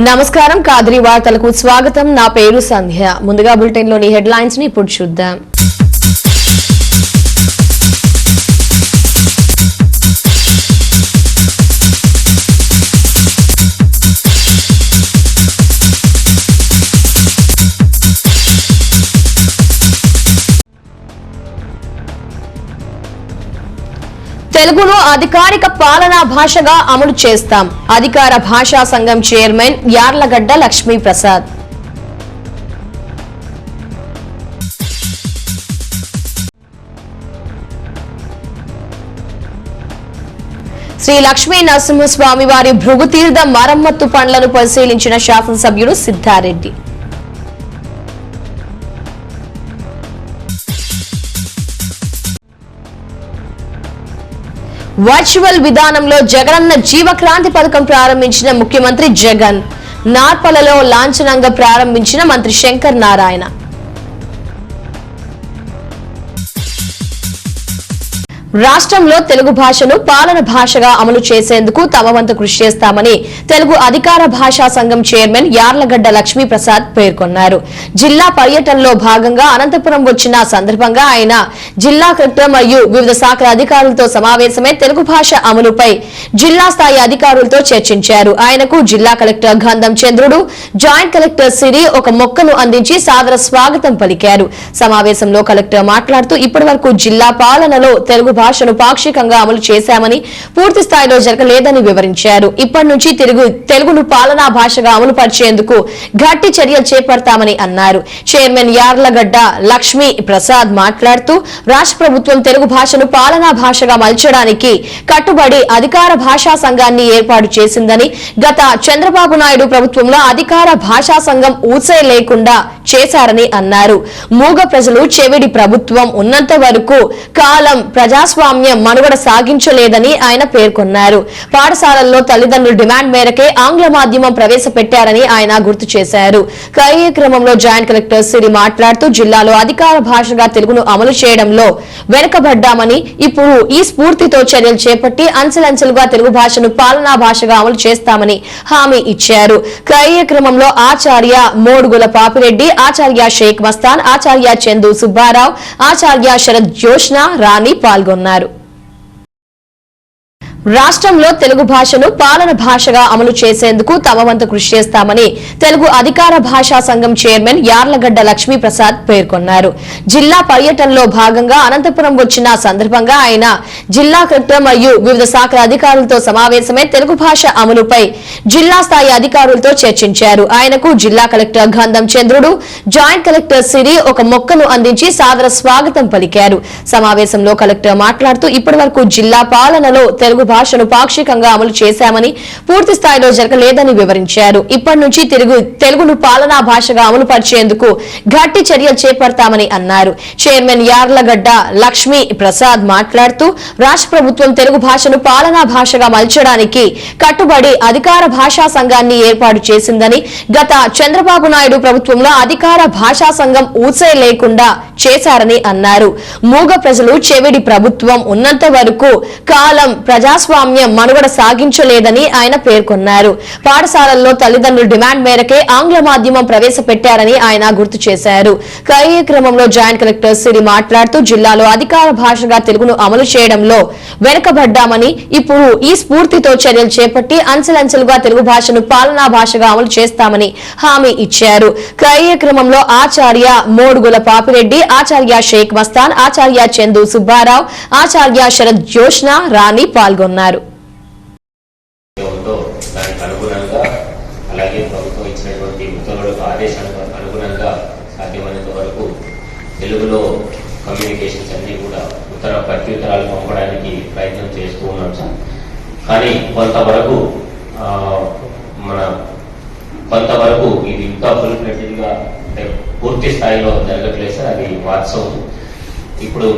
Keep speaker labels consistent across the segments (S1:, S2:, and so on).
S1: నమస్కారం కాద్రి వార్తలకు స్వాగతం. నా పేరు సంధ్య. ముందుగా బులెటిన్ లోని హెడ్లైన్స్ ని ఇప్పుడు చూద్దాం. తెలుగును అధికారిక పాలనా భాషగా అమలు చేస్తాం. అధికార భాషా సంఘం చైర్మన్ యార్లగడ్డ లక్ష్మీ ప్రసాద్. శ్రీ లక్ష్మీ నరసింహస్వామి వారి భృగుతీర్థ మరమ్మత్తు పనులను పరిశీలించిన శాసనసభ్యుడు సిద్ధారెడ్డి. వర్చువల్ విధానంలో జగనన్న జీవక్రాంతి పథకం ప్రారంభించిన ముఖ్యమంత్రి జగన్. నార్పలలో లాంఛనంగా ప్రారంభించిన మంత్రి శంకర్ నారాయణ. రాష్ట్రంలో తెలుగు భాషను పాలన భాషగా అమలు చేసేందుకు తమ వంతు కృషి చేస్తామని తెలుగు అధికార భాషా సంఘం చైర్మన్ యార్లగడ్డ లక్ష్మీ ప్రసాద్ పేర్కొన్నారు. జిల్లా పర్యటనలో భాగంగా అనంతపురం వచ్చిన సందర్భంగా ఆయన జిల్లా కలెక్టర్ మరియు వివిధ శాఖల అధికారులతో సమావేశమై తెలుగు భాష అమలుపై జిల్లా స్థాయి అధికారులతో చర్చించారు. ఆయనకు జిల్లా collector Gandham Chandrudu, joint collector సిరి ఒక మొక్కను అందించి సాదర స్వాగతం పలికారు. సమావేశంలో కలెక్టర్ మాట్లాడుతూ ఇప్పటివరకు జిల్లా పాలనలో తెలుగు భాషను పాక్షికంగా అమలు చేశామని, పూర్తి స్థాయిలో జరగలేదని వివరించారు. ఇప్పటి నుంచి తెలుగును పాలనా భాషగా అమలు పరిచేందుకు గట్టి చర్యలు చేపడతామని అన్నారు. చైర్మన్ యార్లగడ్డ లక్ష్మీ ప్రసాద్ మాట్లాడుతూ రాష్ట్ర ప్రభుత్వం తెలుగు భాషను పాలనా భాషగా మలచడానికి కట్టుబడి అధికార భాషా సంఘాన్ని ఏర్పాటు చేసిందని, గత చంద్రబాబు నాయుడు ప్రభుత్వంలో అధికార భాషా సంఘం ఊసే లేకుండా చేశారని అన్నారు. మూగ ప్రజలు చెవిడి ప్రభుత్వం ఉన్నంత వరకు కాలం ప్రజాస్వామ్యం మనుగడ సాగించలేదని ఆయన పేర్కొన్నారు. పాఠశాలల్లో తల్లిదండ్రుల డిమాండ్ మేరకే ఆంగ్ల మాధ్యమం ప్రవేశపెట్టారని ఆయన గుర్తు చేశారు. కార్యక్రమంలో జాయింట్ కలెక్టర్ సిరి మాట్లాడుతూ జిల్లాలో అధికార భాషగా తెలుగును అమలు చేయడంలో వెనుకబడ్డామని, ఇప్పుడు ఈ స్ఫూర్తితో చర్యలు చేపట్టి అంచెలంచెలుగా తెలుగు భాషను పాలనా భాషగా అమలు చేస్తామని హామీ ఇచ్చారు. కార్యక్రమంలో ఆచార్య మోడుగుల పాపిరెడ్డి, ఆచార్య షేక్ మస్తాన్, ఆచార్య చందు సుబ్బారావు, ఆచార్య శరత్ జోష్న, రాణి పాల్గొన్నారు. రాష్ట్రంలో తెలుగు భాషను పాలన భాషగా అమలు చేసేందుకు తమ వంతు కృషి చేస్తామని తెలుగు అధికార భాషా సంఘం చైర్మన్ యార్లగడ్డ లక్ష్మీ ప్రసాద్ పేర్కొన్నారు. జిల్లా పర్యటనలో భాగంగా అనంతపురం వచ్చిన సందర్భంగా ఆయన జిల్లా కలెక్టర్ మరియు వివిధ శాఖల అధికారులతో సమావేశమై తెలుగు భాష అమలుపై జిల్లా స్థాయి అధికారులతో చర్చించారు. ఆయనకు జిల్లా collector Gandham Chandrudu, joint collector సిరి ఒక మొక్కను అందించి సాదర స్వాగతం పలికారు. సమావేశంలో కలెక్టర్ మాట్లాడుతూ ఇప్పటివరకు జిల్లా పాలనలో తెలుగు భాషను పాక్షికంగా అమలు చేశామని, పూర్తి స్థాయిలో జరగలేదని వివరించారు. ఇప్పటి నుంచి తెలుగును పాలనా భాషగా అమలు పరిచేందుకు గట్టి చర్యలు చేపడతామని అన్నారు. చైర్మన్ యార్లగడ్డ లక్ష్మీ ప్రసాద్ మాట్లాడుతూ రాష్ట్ర ప్రభుత్వం తెలుగు భాషను పాలనా భాషగా మలచడానికి కట్టుబడి అధికార భాషా సంఘాన్ని ఏర్పాటు చేసిందని, గత చంద్రబాబు నాయుడు ప్రభుత్వంలో అధికార భాషా సంఘం ఊసే లేకుండా చేశారని అన్నారు. మూగ ప్రజలు చెవిడి ప్రభుత్వం ఉన్నంత వరకు కాలం ప్రజాస్వామ్యం మనుగడ సాగించలేదని ఆయన పేర్కొన్నారు. పాఠశాలల్లో తల్లిదండ్రుల డిమాండ్ మేరకే ఆంగ్ల మాధ్యమం ప్రవేశపెట్టారని ఆయన గుర్తు చేశారు. కార్యక్రమంలో జాయింట్ కలెక్టర్ సిరి మాట్లాడుతూ జిల్లాలో అధికార భాషగా తెలుగును అమలు చేయడంలో వెనుకబడ్డామని, ఇప్పుడు ఈ స్ఫూర్తితో చర్యలు చేపట్టి అంచెలంచెలుగా తెలుగు భాషను పాలనా భాషగా అమలు చేస్తామని హామీ ఇచ్చారు. కార్యక్రమంలో ఆచార్య మోడుగుల పాపిరెడ్డి, ఆచార్య షేక్ మస్తాన్, ఆచార్య చందు సుబ్బారావు, ఆచార్య శరత్ జోష్న, రాణి పాల్గొన్నారు.
S2: అలాగే ప్రభుత్వం ఇచ్చినటువంటి ఉత్తర్వులకు ఆదేశాలకు అనుగుణంగా సాధ్యమైనంత వరకు తెలుగులో కమ్యూనికేషన్స్ అన్ని కూడా ప్రత్యుత్తరాలు పంపడానికి ప్రయత్నం చేస్తూ ఉన్నాం సార్. కానీ కొంతవరకు ఇది ఇంకా ఫుల్ ఫ్లెడ్జ్డ్గా అంటే పూర్తి స్థాయిలో జరగట్లేదు సార్. అది వాస్తవం. ఇప్పుడు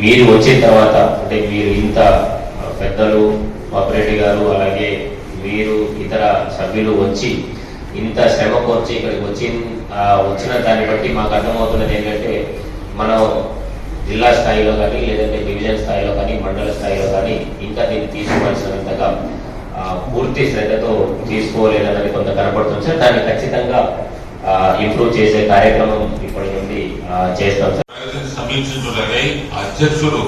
S2: మీరు వచ్చిన తర్వాత అంటే మీరు ఇంత పెద్దలు పాపిరెడ్డి గారు అలాగే మీరు ఇతర సభ్యులు వచ్చి ఇంత శ్రమ కోర్చి ఇక్కడికి వచ్చిన దాన్ని బట్టి మాకు అర్థమవుతున్నది ఏంటంటే, మనం జిల్లా స్థాయిలో కానీ లేదంటే డివిజన్ స్థాయిలో కానీ మండల స్థాయిలో కానీ ఇంకా దీన్ని తీసుకోవాల్సినంతగా పూర్తి శ్రద్ధతో తీసుకోలేదన్నది కొంత కనపడుతుంది సార్. దాన్ని ఖచ్చితంగా ఇంప్రూవ్ చేసే కార్యక్రమం ఇప్పటి నుండి చేస్తాం సార్.
S3: సమీక్షించుటకై అధ్యక్షుడు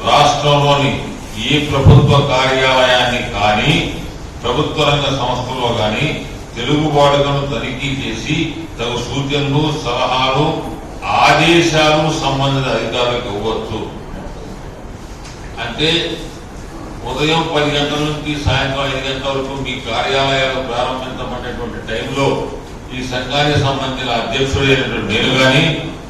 S3: రాష్ట్రంలోని ఏ ప్రభుత్వ కార్యాలయాన్ని కానీ ప్రభుత్వ రంగ సంస్థల్లో కానీ తెలుగు వాడుకను తనిఖీ చేసి తగు సూచనలు, సలహాలు, ఆదేశాలు సంబంధిత అధికారులకు ఇవ్వచ్చు. అంటే ఉదయం 10 గంటల నుంచి సాయంత్రం 5 గంటల వరకు మీ కార్యాలయాలు ప్రారంభించబడినటువంటి టైంలో ఈ సంఘానికి సంబంధించిన అధ్యక్షుడైనటువంటి నేను కానీ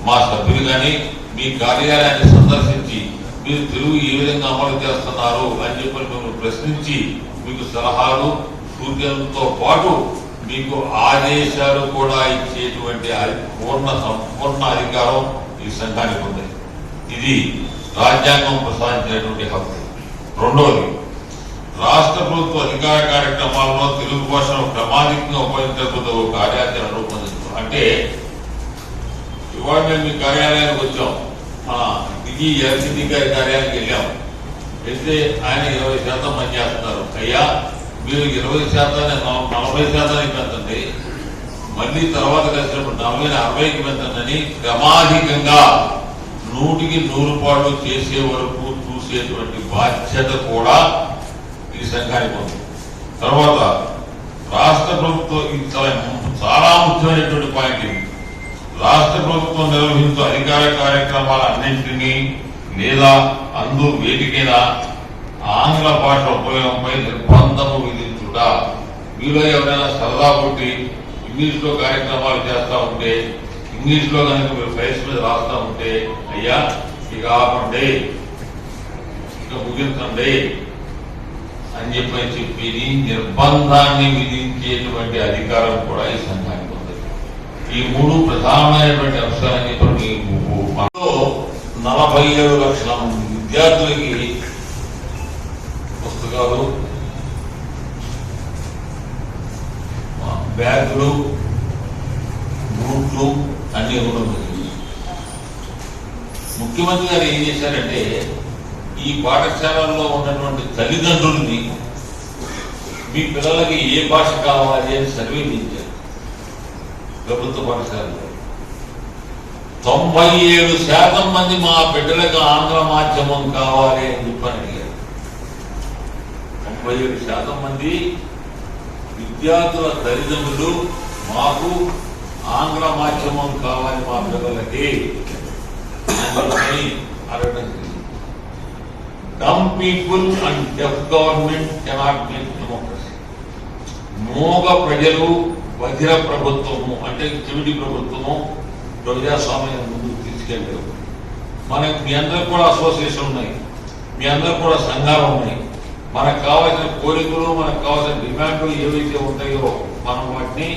S3: మా సభ్యులు కానీ మీ కార్యాలయాన్ని సందర్శించి మీరు తెలుగు ఏ విధంగా అమలు చేస్తున్నారు అని చెప్పి మిమ్మల్ని ప్రశ్నించి మీకు సలహాలు, సూచనలతో పాటు మీకు ఆదేశాలు కూడా ఇచ్చేటువంటి సంపూర్ణ అధికారం ఈ సంఘానికి ఉంది. ఇది రాజ్యాంగం ప్రసాదించినటువంటి హక్కు. రెండవది, రాష్ట్ర ప్రభుత్వ అధికార కార్యక్రమాల్లో తెలుగు భాషను క్రమాధికంగా ఉపయోగించకపోతే కార్యాచరణ రూపొందించడం. అంటే ఇవాళ మేము మీ కార్యాలయానికి వచ్చాం, దిగి ఎల్సిడి గారి కార్యాలయానికి వెళ్ళాం. వెళ్తే ఆయన 20% మంది చేస్తున్నారు. అయ్యా మీరు 20%, 40% పెంచండి, మళ్ళీ తర్వాత కలిసినప్పుడు 40-60కి పెంచండి. క్రమాధికంగా 100కి 100 పాటు చేసే వరకు చూసేటువంటి బాధ్యత కూడా ఈ సంఘానికి ఉంది. తర్వాత రాష్ట్ర ప్రభుత్వం, ఇది చాలా ముఖ్యమైనటువంటి పాయింట్. ఇది రాష్ట్ర ప్రభుత్వం నిర్వహించే అధికార కార్యక్రమాలన్నింటినీ లేదా అందు వేటికైనా ఆంగ్ల భాష ఉపయోగంపై నిర్బంధము విధించుట. మీలో ఎవరైనా సరదా పుట్టి ఇంగ్లీష్లో కార్యక్రమాలు చేస్తూ ఉంటే, ఇంగ్లీష్లో కనుక మీరు ఫైల్స్ మీద రాస్తూ ఉంటే, అయ్యా ఇక ఆపండి, ఇక ముగించండి అని చెప్పి నిర్బంధాన్ని విధించేటువంటి అధికారం కూడా ఈ సంఘానికి ఉంది. ఈ 3 ప్రధానమైనటువంటి అంశాలని చెప్పి 47 లక్షల మంది విద్యార్థులకి పుస్తకాలు, బ్యాగులు, బూట్లు అన్ని ఇవ్వడం జరిగింది. ముఖ్యమంత్రి గారు ఏం చేశారంటే ఈ పాఠశాలల్లో ఉన్నటువంటి తల్లిదండ్రుల్ని మీ పిల్లలకి ఏ భాష కావాలి అని సర్వే చేశారు. ప్రభుత్వ పాఠశాలలో 97% మంది మా బిడ్డలకు ఆంగ్ల మాధ్యమం కావాలి అని చెప్పని అడిగారు. 97% మంది విద్యార్థుల తల్లిదండ్రులు మాకు ఆంగ్ల మాధ్యమం కావాలి మా పిల్లలకి అని అడగడం జరిగింది. Dumb people and deaf government cannot make democracy. మోగ ప్రజలు వజ్ర ప్రభుత్వము అంటే చెవిటి ప్రభుత్వము ప్రజాస్వామ్యం ముందుకు తీసుకెళ్ళారు. మనకు మీ అందరికి కూడా అసోసియేషన్ ఉన్నాయి, మీ అందరికి కూడా సంఘాలు ఉన్నాయి. మనకు కావాల్సిన కోరికలు, మనకు కావాల్సిన డిమాండ్లు ఏవైతే ఉంటాయో మనం వాటిని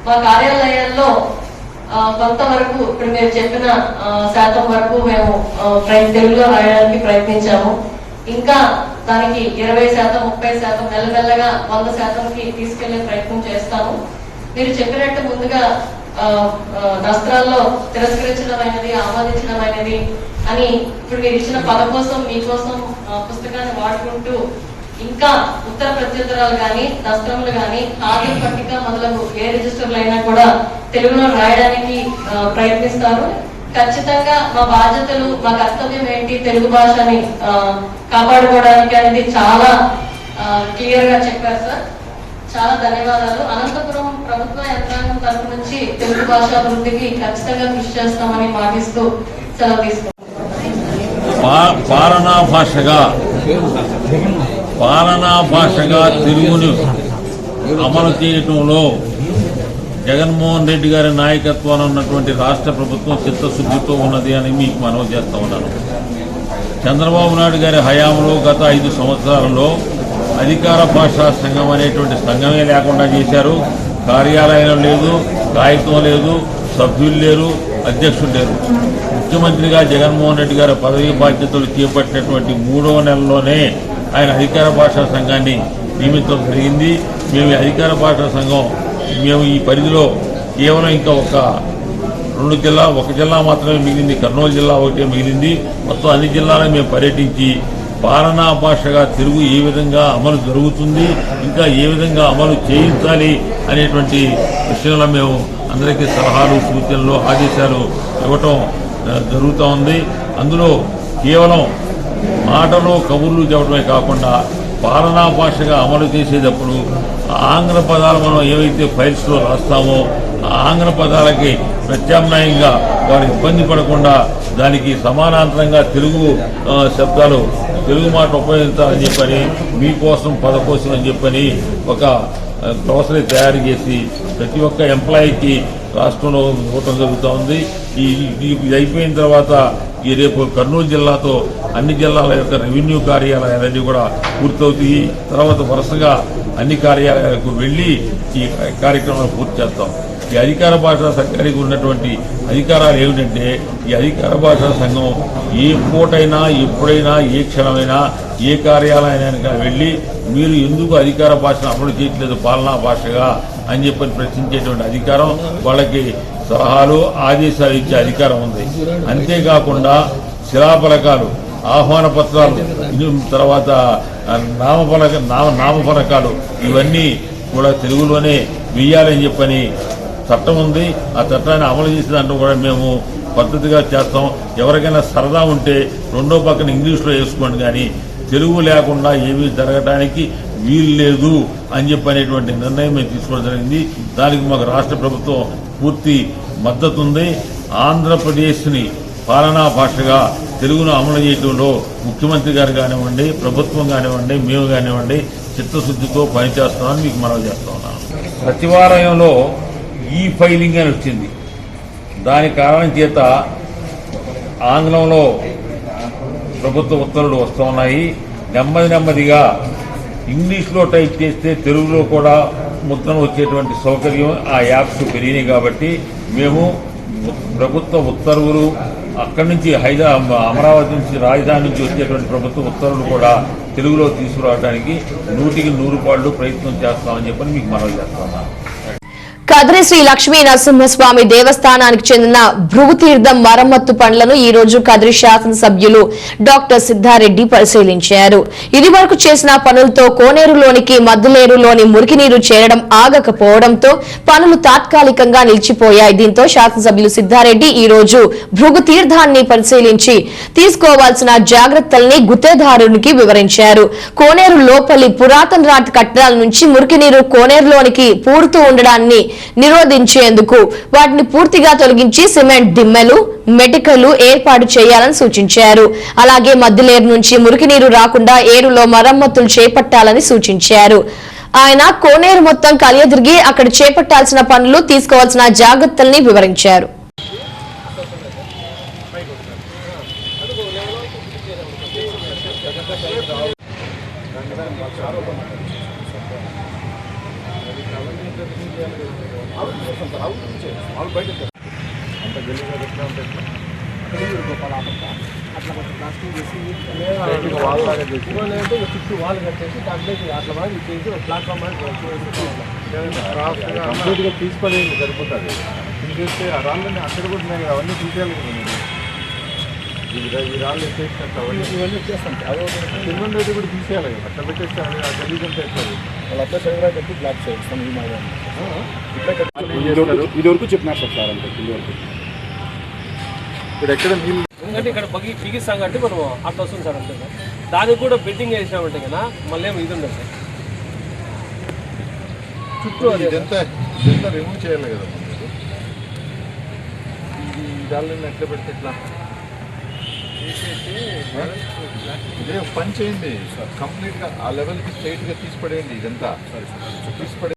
S4: మా కార్యాలయాల్లో కొంతవరకు ఇప్పుడు మీరు చెప్పిన శాతం వరకు మేము తెలుగులో రాయడానికి ప్రయత్నించాము. ఇంకా దానికి 20%, 30% మెల్లమెల్లగా 100%కి తీసుకెళ్లే ప్రయత్నం చేస్తాము. మీరు చెప్పినట్టు ముందుగా దస్త్రాల్లో తిరస్కరించడమైనది, ఆమోదించడమైనది అని ఇప్పుడు మీరు ఇచ్చిన పదం కోసం మీకోసం పుస్తకాన్ని వాడుకుంటూ ఇంకా ఉత్తర ప్రత్యుత్తరాలు కానీ, దస్త్రములు కానీ, హాజరు పట్టిక మొదలగు ఏ రిజిస్టర్లు అయినా కూడా తెలుగులో రాయడానికి ప్రయత్నిస్తారు. ఖచ్చితంగా మా బాధ్యతలు, మా కర్తవ్యం ఏంటి, తెలుగు భాషని కాపాడుకోవడానికి అనేది చాలా క్లియర్ గా చెప్పారు సార్. చాలా ధన్యవాదాలు. అనంతపురం ప్రభుత్వ యంత్రాంగం తరఫు నుంచి తెలుగు భాష అభివృద్ధికి ఖచ్చితంగా కృషి చేస్తామని మాటిస్తూ సెలవు తీసుకుంటాం.
S3: పాలనా భాషగా తెలుగును అమలు చేయటంలో జగన్మోహన్ రెడ్డి గారి నాయకత్వంలో ఉన్నటువంటి రాష్ట్ర ప్రభుత్వం చిత్తశుద్ధితో ఉన్నది అని మీకు మనవి చేస్తా ఉన్నాను. చంద్రబాబు నాయుడు గారి హయాంలో గత 5 సంవత్సరాలలో అధికార భాషా సంఘం అనేటువంటి సంఘమే లేకుండా చేశారు. కార్యాలయం లేదు, కాగితం లేదు, సభ్యులు లేరు, అధ్యక్షులు లేరు. ముఖ్యమంత్రిగా జగన్మోహన్ రెడ్డి గారి పదవీ బాధ్యతలు చేపట్టినటువంటి 3వ నెలలోనే ఆయన అధికార భాషా సంఘాన్ని నియమించడం జరిగింది. మేము అధికార భాషా సంఘం ఈ పరిధిలో కేవలం ఇంకా ఒక జిల్లా మాత్రమే మిగిలింది, కర్నూలు జిల్లా ఒకటే మిగిలింది. మొత్తం అన్ని జిల్లాలను మేము పర్యటించి పాలనా భాషగా తెలుగు ఏ విధంగా అమలు జరుగుతుంది, ఇంకా ఏ విధంగా అమలు చేయించాలి అనేటువంటి విషయంలో మేము అందరికీ సలహాలు, సూచనలు, ఆదేశాలు ఇవ్వటం జరుగుతూ ఉంది. అందులో కేవలం మాటలు, కబుర్లు చెప్పడమే కాకుండా పాలనా భాషగా అమలు చేసేటప్పుడు ఆంగ్ల పదాలు మనం ఏవైతే ఫైల్స్లో రాస్తామో ఆ ఆంగ్ల పదాలకి ప్రత్యామ్నాయంగా వారు ఇబ్బంది పడకుండా దానికి సమానాంతరంగా తెలుగు శబ్దాలు, తెలుగు మాట ఉపయోగించాలని చెప్పని, మీకోసం పదకోసం అని చెప్పని ఒక గ్లోసరీ తయారు చేసి ప్రతి ఒక్క ఎంప్లాయీకి రాష్ట్రంలో ఇవ్వటం జరుగుతూ ఉంది. ఇది అయిపోయిన తర్వాత ఈ రేపు కర్నూలు జిల్లాతో అన్ని జిల్లాల యొక్క రెవెన్యూ కార్యాలయాలన్నీ కూడా పూర్తవుతాయి. తర్వాత వరుసగా అన్ని కార్యాలయాలకు వెళ్ళి ఈ కార్యక్రమాలు పూర్తి చేస్తాం. ఈ అధికార భాషా సంఘానికి ఉన్నటువంటి అధికారాలు ఏమిటంటే, ఈ అధికార భాషా సంఘం ఏ పూటైనా, ఎప్పుడైనా, ఏ క్షణమైనా, ఏ కార్యాలయానికి వెళ్ళి మీరు ఎందుకు అధికార భాషను అమలు చేయట్లేదు పాలనా భాషగా అని చెప్పని ప్రశ్నించేటువంటి అధికారం, వాళ్ళకి సలహాలు, ఆదేశాలు ఇచ్చే అధికారం ఉంది. అంతేకాకుండా శిలాఫలకాలు, ఆహ్వాన పత్రాలు, తర్వాత నామఫలకాలు ఇవన్నీ కూడా తెలుగులోనే వెయ్యాలని చెప్పని చట్టం ఉంది. ఆ చట్టాన్ని అమలు చేసే దాంట్లో కూడా మేము పద్ధతిగా చేస్తాం. ఎవరికైనా సరదా ఉంటే రెండో పక్కన ఇంగ్లీష్లో వేసుకోండి, కానీ తెలుగు లేకుండా ఏమీ జరగడానికి వీలు లేదు అని చెప్పనేటువంటి నిర్ణయం మేము తీసుకోవడం జరిగింది. దానికి మాకు రాష్ట్ర ప్రభుత్వం పూర్తి మద్దతు ఉంది. ఆంధ్రప్రదేశ్ని పాలనా భాషగా తెలుగును అమలు చేయడంలో ముఖ్యమంత్రి గారు కానివ్వండి, ప్రభుత్వం కానివ్వండి, మేము కానివ్వండి చిత్తశుద్ధితో పనిచేస్తామని మీకు మనవి చేస్తా ఉన్నాను. సచివాలయంలో ఈ ఫైలింగ్ అని వచ్చింది. దాని కారణం చేత ఆంగ్లంలో ప్రభుత్వ ఉత్తర్వులు వస్తూ ఉన్నాయి. నెమ్మదిగా ఇంగ్లీష్లో టైప్ చేస్తే తెలుగులో కూడా ముద్రణ వచ్చేటువంటి సౌకర్యం ఆ యాప్స్ పెరిగినాయి. కాబట్టి మేము ప్రభుత్వ ఉత్తర్వులు అక్కడి నుంచి అమరావతి నుంచి, రాజధాని నుంచి వచ్చేటువంటి ప్రభుత్వ ఉత్తర్వులు కూడా తెలుగులో తీసుకురావడానికి 100% ప్రయత్నం చేస్తామని చెప్పని మీకు మనవి చేస్తున్నాను.
S1: కదిరి శ్రీ లక్ష్మీ నరసింహస్వామి దేవస్థానానికి చెందిన భృగుతీర్థం మరమ్మత్తు పనులను ఈ రోజు కదిరి శాసనసభ్యులు డాక్టర్ సిద్ధారెడ్డి పరిశీలించారు. ఇది వరకు చేసిన పనులతో కోనేరులోనికి మద్దులేరులోని మురికినీరు చేరడం ఆగకపోవడంతో పనులు తాత్కాలికంగా నిలిచిపోయాయి. దీంతో శాసనసభ్యులు సిద్ధారెడ్డి ఈ రోజు భృగుతీర్థాన్ని పరిశీలించి తీసుకోవాల్సిన జాగ్రత్తల్ని గుత్తేదారునికి వివరించారు. కోనేరు లోపలి పురాతన రాతి కట్టడాల నుంచి మురికినీరు కోనేరులోనికి పూడుతూ ఉండడాన్ని నిరోధించేందుకు వాటిని పూర్తిగా తొలగించి సిమెంట్ దిమ్మెలు, మెటికలు ఏర్పాటు చేయాలని సూచించారు. అలాగే మద్దిలేరు నుంచి మురికినీరు రాకుండా ఏరులో మరమ్మతులు చేపట్టాలని సూచించారు. ఆయన కోనేరు మొత్తం కలియదిరిగి అక్కడ చేపట్టాల్సిన పనులు, తీసుకోవాల్సిన జాగ్రత్తల్ని వివరించారు.
S5: చుట్టూ వాళ్ళు కట్టేసి దాంట్లోకి అట్లా బాగా చేసి ప్లాట్ఫామ్ కంప్లీట్గా తీసుకోలేదు సరిపోతుంది. తీసేస్తే ఆ రాళ్ళని అక్కడ కూడా ఉన్నాయి, అవన్నీ తీసేయాలి. ఈ రాళ్ళు ఎత్తేసినట్టు ఇవన్నీ వచ్చేస్తాం. తిరుమల రెడ్డి కూడా తీసేయాలి కదా, అట్లా పెట్టేస్తే ఆ గలీజంతా ఎట్లేదు. వాళ్ళు అట్లా చదివా కట్టి బ్లాక్ చేస్తాం. ఈ మాట ఇది వరకు చెప్పినా సార్ అంటే ఇది వరకు ఇక్కడ ఎక్కడ నీళ్ళు ఎందుకంటే ఇక్కడ బిగిస్తాం కాబట్టి మనం అట్లా వస్తుంది సార్ అంతే. దానికి కూడా బెడ్డింగ్ వేసినామంటే కదా మళ్ళీ ఏమో ఇది ఉండదు సార్. చుట్టూ ఇదంతా రిమూవ్ చేయాలి కదా. ఈ దాళ్ళని ఎట్లా పెడితే ఎట్లా ఇదే పని చేయండి కంప్లీట్గా ఆ లెవెల్కి స్ట్రైట్గా తీసిపడేయండి. ఇదంతా తీసిపడే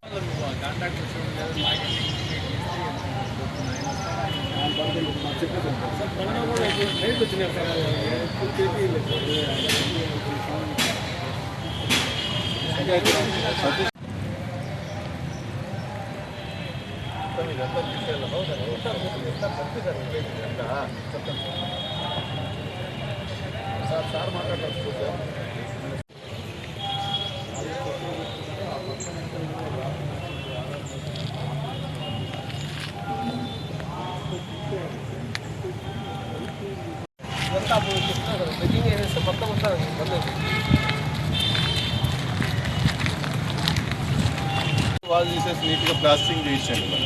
S5: సార్ మాట్లాడచ్చు సార్. అంతా అప్పుడు చెప్తున్నారు కదా, బెడ్డింగ్ వేసేస్తే మొత్తం అంతా బంద్ అయిపోయింది.
S6: వాళ్ళు తీసేసి నీట్గా ప్లాస్టింగ్ చేయించండి.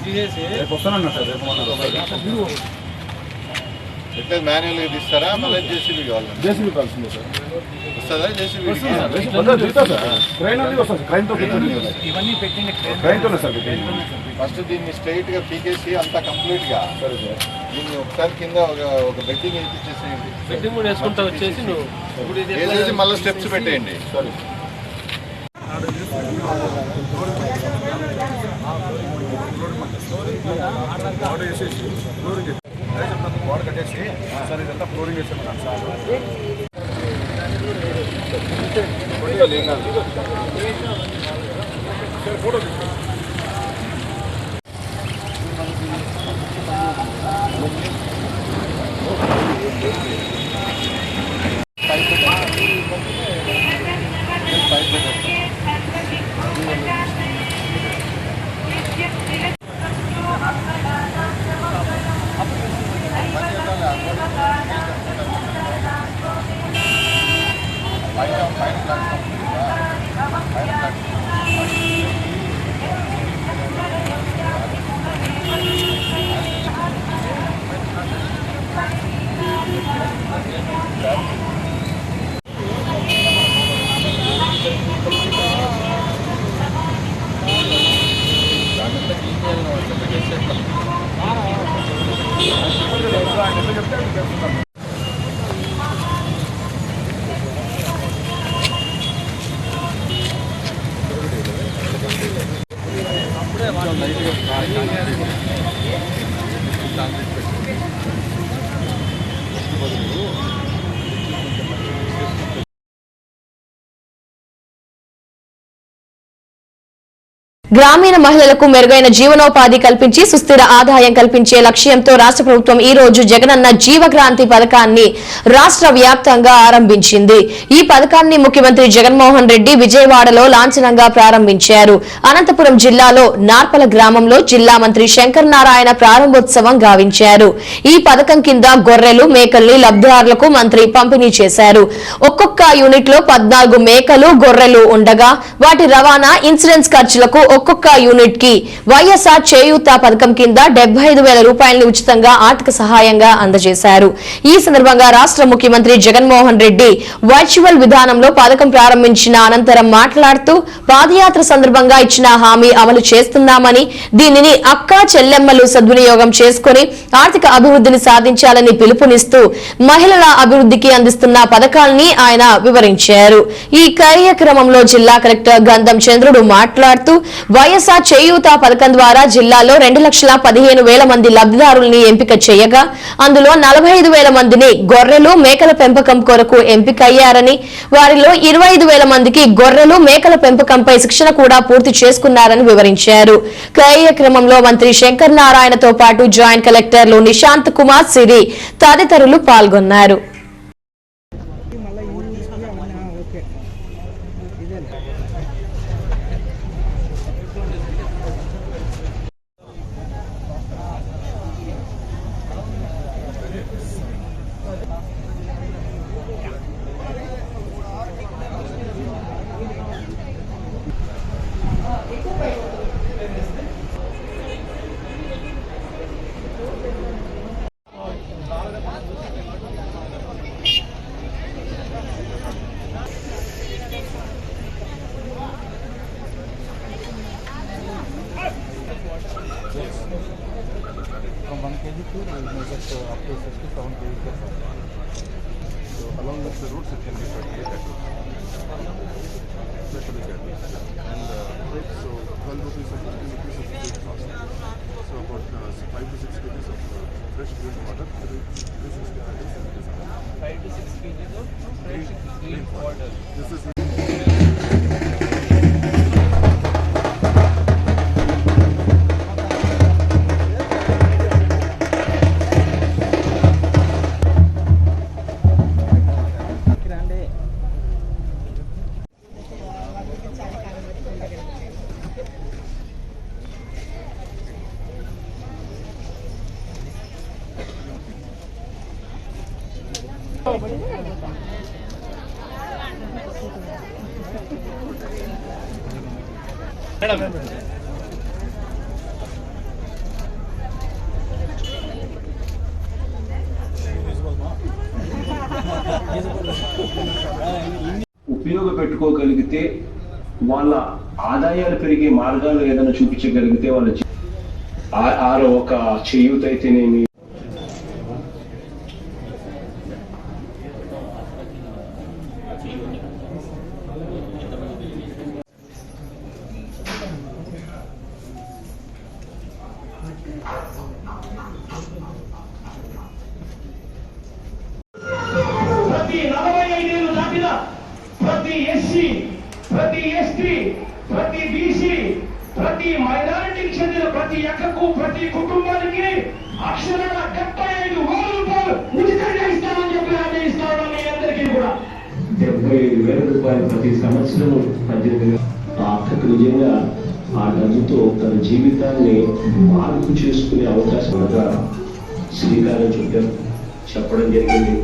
S5: తీసేసి
S6: రేపు వస్తానన్నా సార్, రేపు ఎట్లా మాన్యువల్గా తీస్తారా మళ్ళీ జేసీబీ కావాలి? జేసీబీ కావాల్సిందే సార్. వస్తుందా జేసీబీ? ఫస్ట్ దీన్ని స్ట్రైట్గా పీకేసి అంతా కంప్లీట్గా దీన్ని ఒకసారి కింద ఒక బెడ్డింగ్ వేయించేసేయండి.
S5: బెడ్డింగ్ కూడా వేసుకుంటా వచ్చేసి నువ్వు ఇప్పుడు
S6: వేసేసి మళ్ళీ స్టెప్స్ పెట్టేయండి. సరే గోడ కట్టేసి సార్ ఇదంతా ఫ్లోరింగ్ వేసామన్నాను సార్. ఫోటో
S1: గ్రామీణ మహిళలకు మెరుగైన జీవనోపాధి కల్పించి సుస్థిర ఆదాయం కల్పించే లక్ష్యంతో రాష్ట్ర ప్రభుత్వం ఈ రోజు జగనన్న జీవక్రాంతి పథకాన్ని రాష్ట్ర వ్యాప్తంగా ఆరంభించింది. ఈ పథకాన్ని ముఖ్యమంత్రి జగన్మోహన్ రెడ్డి విజయవాడలో లాంఛనంగా ప్రారంభించారు. అనంతపురం జిల్లాలో నార్పల గ్రామంలో జిల్లా మంత్రి శంకర్ నారాయణ ప్రారంభోత్సవం గావించారు. ఈ పథకం కింద గొర్రెలు, మేకల్ని లబ్ధిదారులకు మంత్రి పంపిణీ చేశారు. ఒక్కొక్క యూనిట్ లో 14 మేకలు, గొర్రెలు ఉండగా వాటి రవాణా, ఇన్సూరెన్స్ ఖర్చులకు ఒక్కొక్క యూనిట్ కి వైఎస్ఆర్ చేయూత పథకం కింద 75,000 రూపాయలను ఉచితంగా ఆర్థిక సహాయంగా అందజేశారు. ఈ సందర్భంగా రాష్ట్ర ముఖ్యమంత్రి జగన్మోహన్ రెడ్డి వర్చువల్ విధానంలో పథకం ప్రారంభించిన అనంతరం మాట్లాడుతూ పాదయాత్ర సందర్భంగా ఇచ్చిన హామీ అమలు చేస్తున్నామని, దీనిని అక్క చెల్లెమ్మలు సద్వినియోగం చేసుకుని ఆర్థిక అభివృద్ధిని సాధించాలని పిలుపునిస్తూ మహిళల అభివృద్ధికి అందిస్తున్న పథకాల్ని ఆయన వివరించారు. ఈ కార్యక్రమంలో జిల్లా కలెక్టర్ గంధం చంద్రుడు మాట్లాడుతూ వైఎస్ఆర్ చేయూత పథకం ద్వారా జిల్లాలో 2,15,000 మంది లబ్ధిదారుల్ని ఎంపిక చేయగా అందులో 45,000 మందిని గొర్రెలు, మేకల పెంపకం కొరకు ఎంపికయ్యారని, వారిలో 25,000 మందికి గొర్రెలు, మేకల పెంపకంపై శిక్షణ కూడా పూర్తి చేసుకున్నారని వివరించారు. కార్యక్రమంలో మంత్రి శంకర్ నారాయణతో పాటు జాయింట్ కలెక్టర్లు నిశాంత్ కుమార్, సిరి తదితరులు పాల్గొన్నారు.
S6: From 1 kg to measure up to 6 to 7 kg per person. So along with the roots it can be fertilizer. And so 12 rupees or 15 rupees of feed cost. So about 5 to 6 kg of fresh green water.
S5: 5 to 6 kg of fresh green water.
S6: This is
S7: ఉపయోగపెట్టుకోగలిగితే వాళ్ళ ఆదాయాలు పెరిగే మార్గాలు ఏదైనా చూపించగలిగితే వాళ్ళ ఒక చేయూత అయితేనేమి
S8: ప్రతి 45 ఏళ్ళు దాటిన ప్రతి ఎస్సీ, ప్రతి ఎస్టీ, ప్రతి బీసీ, ప్రతి మైనారిటీకి చెందిన ప్రతి అక్కకు, ప్రతి కుటుంబానికి అక్షరాల 75,000 రూపాయలు ఉచితంగా ఇస్తామని చెప్పి హామీ ఇస్తామని మీ అందరికీ కూడా
S7: 75,000 రూపాయలు ప్రతి సంవత్సరం 18,000. ఆ అక్కకు నిజంగా ఆ డబ్బుతో తన జీవితాన్ని మార్పు చేసుకునే అవకాశం శ్రీకారం చెప్పడం జరిగింది.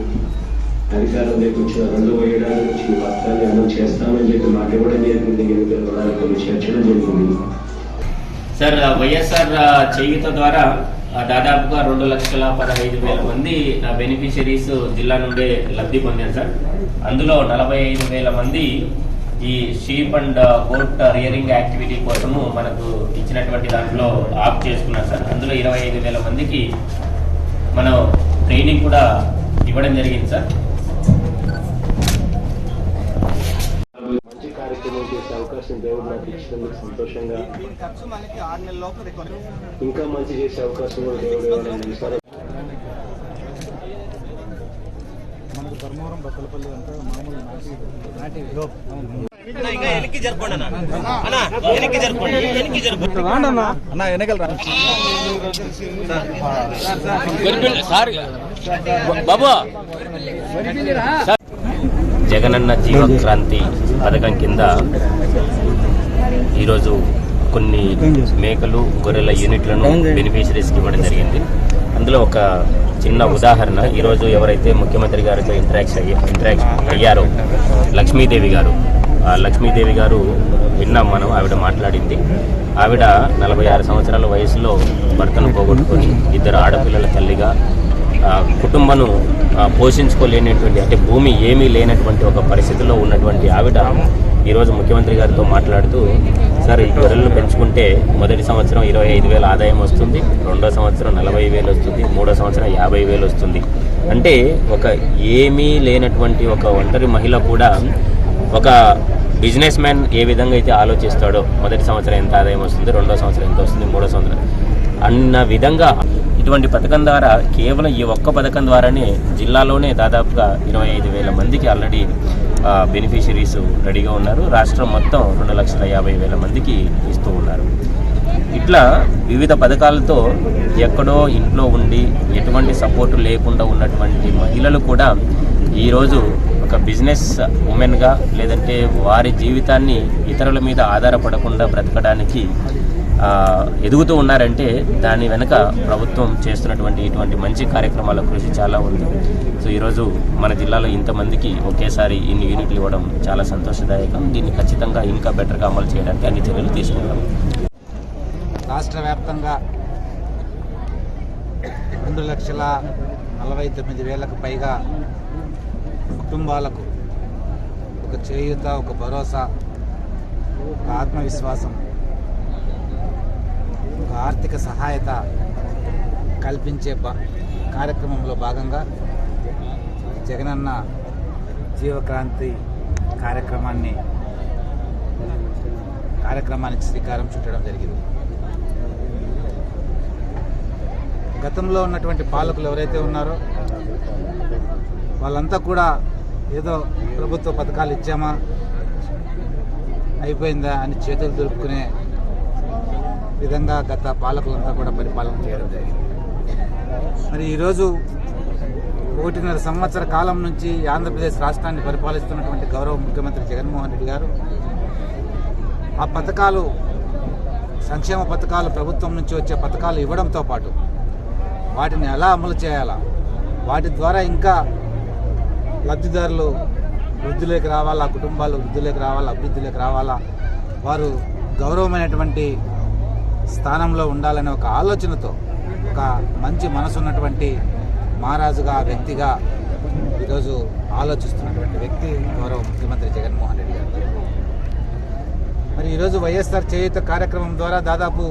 S7: అధికారంలోకి వచ్చిన 2వ ఏడాది నుంచి ఈ పథకాన్ని అమలు చేస్తామని చెప్పి మాట ఇవ్వడం జరిగింది. ఎన్నికల ప్రణాళికలు చేర్చడం జరిగింది.
S2: సార్, వైఎస్ఆర్ చేయూత ద్వారా దాదాపుగా 2,15,000 మంది బెనిఫిషరీస్ జిల్లా నుండే లబ్ధి పొందారు సార్. అందులో 45,000 మంది ఈ sheep and goat rearing activity కోసము మనకు ఇచ్చినటువంటి దాంట్లో ఆప్ చేసుకున్నారు సార్. అందులో 25,000 మందికి మనం ట్రైనింగ్ కూడా ఇవ్వడం జరిగింది సార్.
S7: మంచి కార్యక్రమం చేసే అవకాశం దేవుడు నాకు ఇచ్చినందుకు సంతోషంగా, ఇంకా మంచి చేసే అవకాశం కూడా దేవుడు
S9: మనకు ధర్మవరం బత్తలపల్లి అంతా మామూలు నాటి
S2: జగనన్న జీవక్రాంతి పథకం కింద ఈరోజు కొన్ని మేకలు, గొర్రెల యూనిట్లను బెనిఫిషరీస్కి ఇవ్వడం జరిగింది. అందులో ఒక చిన్న ఉదాహరణ, ఈరోజు ఎవరైతే ముఖ్యమంత్రి గారితో ఇంటరాక్షన్ అయ్యారో లక్ష్మీదేవి గారు, ఆ లక్ష్మీదేవి గారు విన్నాం మనం, ఆవిడ మాట్లాడింది. ఆవిడ 46 సంవత్సరాల వయసులో భర్తను పోగొట్టుకొని 2 ఆడపిల్లల తల్లిగా కుటుంబను పోషించుకోలేనటువంటి, అంటే భూమి ఏమీ లేనటువంటి ఒక పరిస్థితిలో ఉన్నటువంటి ఆవిడ ఈరోజు ముఖ్యమంత్రి గారితో మాట్లాడుతూ, సార్ ఈ గొర్రెలను పెంచుకుంటే మొదటి సంవత్సరం 25,000 ఆదాయం వస్తుంది, 2వ సంవత్సరం 40,000 వస్తుంది, 3వ సంవత్సరం 50,000 వస్తుంది. అంటే ఒక ఏమీ లేనటువంటి ఒక ఒంటరి మహిళ కూడా ఒక బిజినెస్ మ్యాన్ ఏ విధంగా అయితే ఆలోచిస్తాడో, మొదటి సంవత్సరం ఎంత ఆదాయం వస్తుంది, 2వ సంవత్సరం ఎంత వస్తుంది, 3వ సంవత్సరం అన్న విధంగా ఇటువంటి పథకం ద్వారా, కేవలం ఈ ఒక్క పథకం ద్వారానే జిల్లాలోనే దాదాపుగా 25,000 మందికి ఆల్రెడీ బెనిఫిషరీస్ రెడీగా ఉన్నారు. రాష్ట్రం మొత్తం 2,50,000 మందికి ఇస్తూ ఉన్నారు. ఇట్లా వివిధ పథకాలతో ఎక్కడో ఇంట్లో ఉండి ఎటువంటి సపోర్టు లేకుండా ఉన్నటువంటి మహిళలు కూడా ఈరోజు ఒక బిజినెస్ ఉమెన్గా, లేదంటే వారి జీవితాన్ని ఇతరుల మీద ఆధారపడకుండా బ్రతకడానికి ఎదుగుతూ ఉన్నారంటే దాని వెనుక ప్రభుత్వం చేస్తున్నటువంటి ఇటువంటి మంచి కార్యక్రమాల కృషి చాలా ఉంది. సో ఈరోజు మన జిల్లాలో ఇంతమందికి ఒకేసారి ఇన్ని యూనిట్లు ఇవ్వడం చాలా సంతోషదాయకం. దీన్ని ఖచ్చితంగా ఇంకా బెటర్గా అమలు చేయడానికి అన్ని చర్యలు తీసుకుంటాం.
S9: రాష్ట్ర వ్యాప్తంగా 2,49,000కు పైగా కుటుంబాలకు ఒక చేయూత, ఒక భరోసా, ఒక ఆత్మవిశ్వాసం, ఒక ఆర్థిక సహాయత కల్పించే కార్యక్రమంలో భాగంగా జగనన్న జీవక్రాంతి కార్యక్రమానికి శ్రీకారం చుట్టడం జరిగింది. గతంలో ఉన్నటువంటి పాలకులు ఎవరైతే ఉన్నారో వాళ్ళంతా కూడా ఏదో ప్రభుత్వ పథకాలు ఇచ్చామా అయిపోయిందా అని చేతులు దులుపుకునే విధంగా గత పాలకులంతా కూడా పరిపాలన చేయడం జరిగింది. మరి ఈరోజు 1.5 సంవత్సర కాలం నుంచి ఆంధ్రప్రదేశ్ రాష్ట్రాన్ని పరిపాలిస్తున్నటువంటి గౌరవ ముఖ్యమంత్రి జగన్మోహన్ రెడ్డి గారు ఆ పథకాలు, సంక్షేమ పథకాలు, ప్రభుత్వం నుంచి వచ్చే పథకాలు ఇవ్వడంతో పాటు వాటిని ఎలా అమలు చేయాలా, వాటి ద్వారా ఇంకా లబ్ధిదారులు వృద్ధిలోకి రావాలా, కుటుంబాలు వృద్ధిలోకి రావాలా, అభివృద్ధిలోకి రావాలా, వారు గౌరవమైనటువంటి స్థానంలో ఉండాలనే ఒక ఆలోచనతో ఒక మంచి మనసు ఉన్నటువంటి మహారాజుగా వ్యక్తిగా ఈరోజు ఆలోచిస్తున్నటువంటి వ్యక్తి గౌరవ ముఖ్యమంత్రి జగన్మోహన్ రెడ్డి గారు. మరి ఈరోజు వైఎస్ఆర్ చేయూత కార్యక్రమం ద్వారా దాదాపు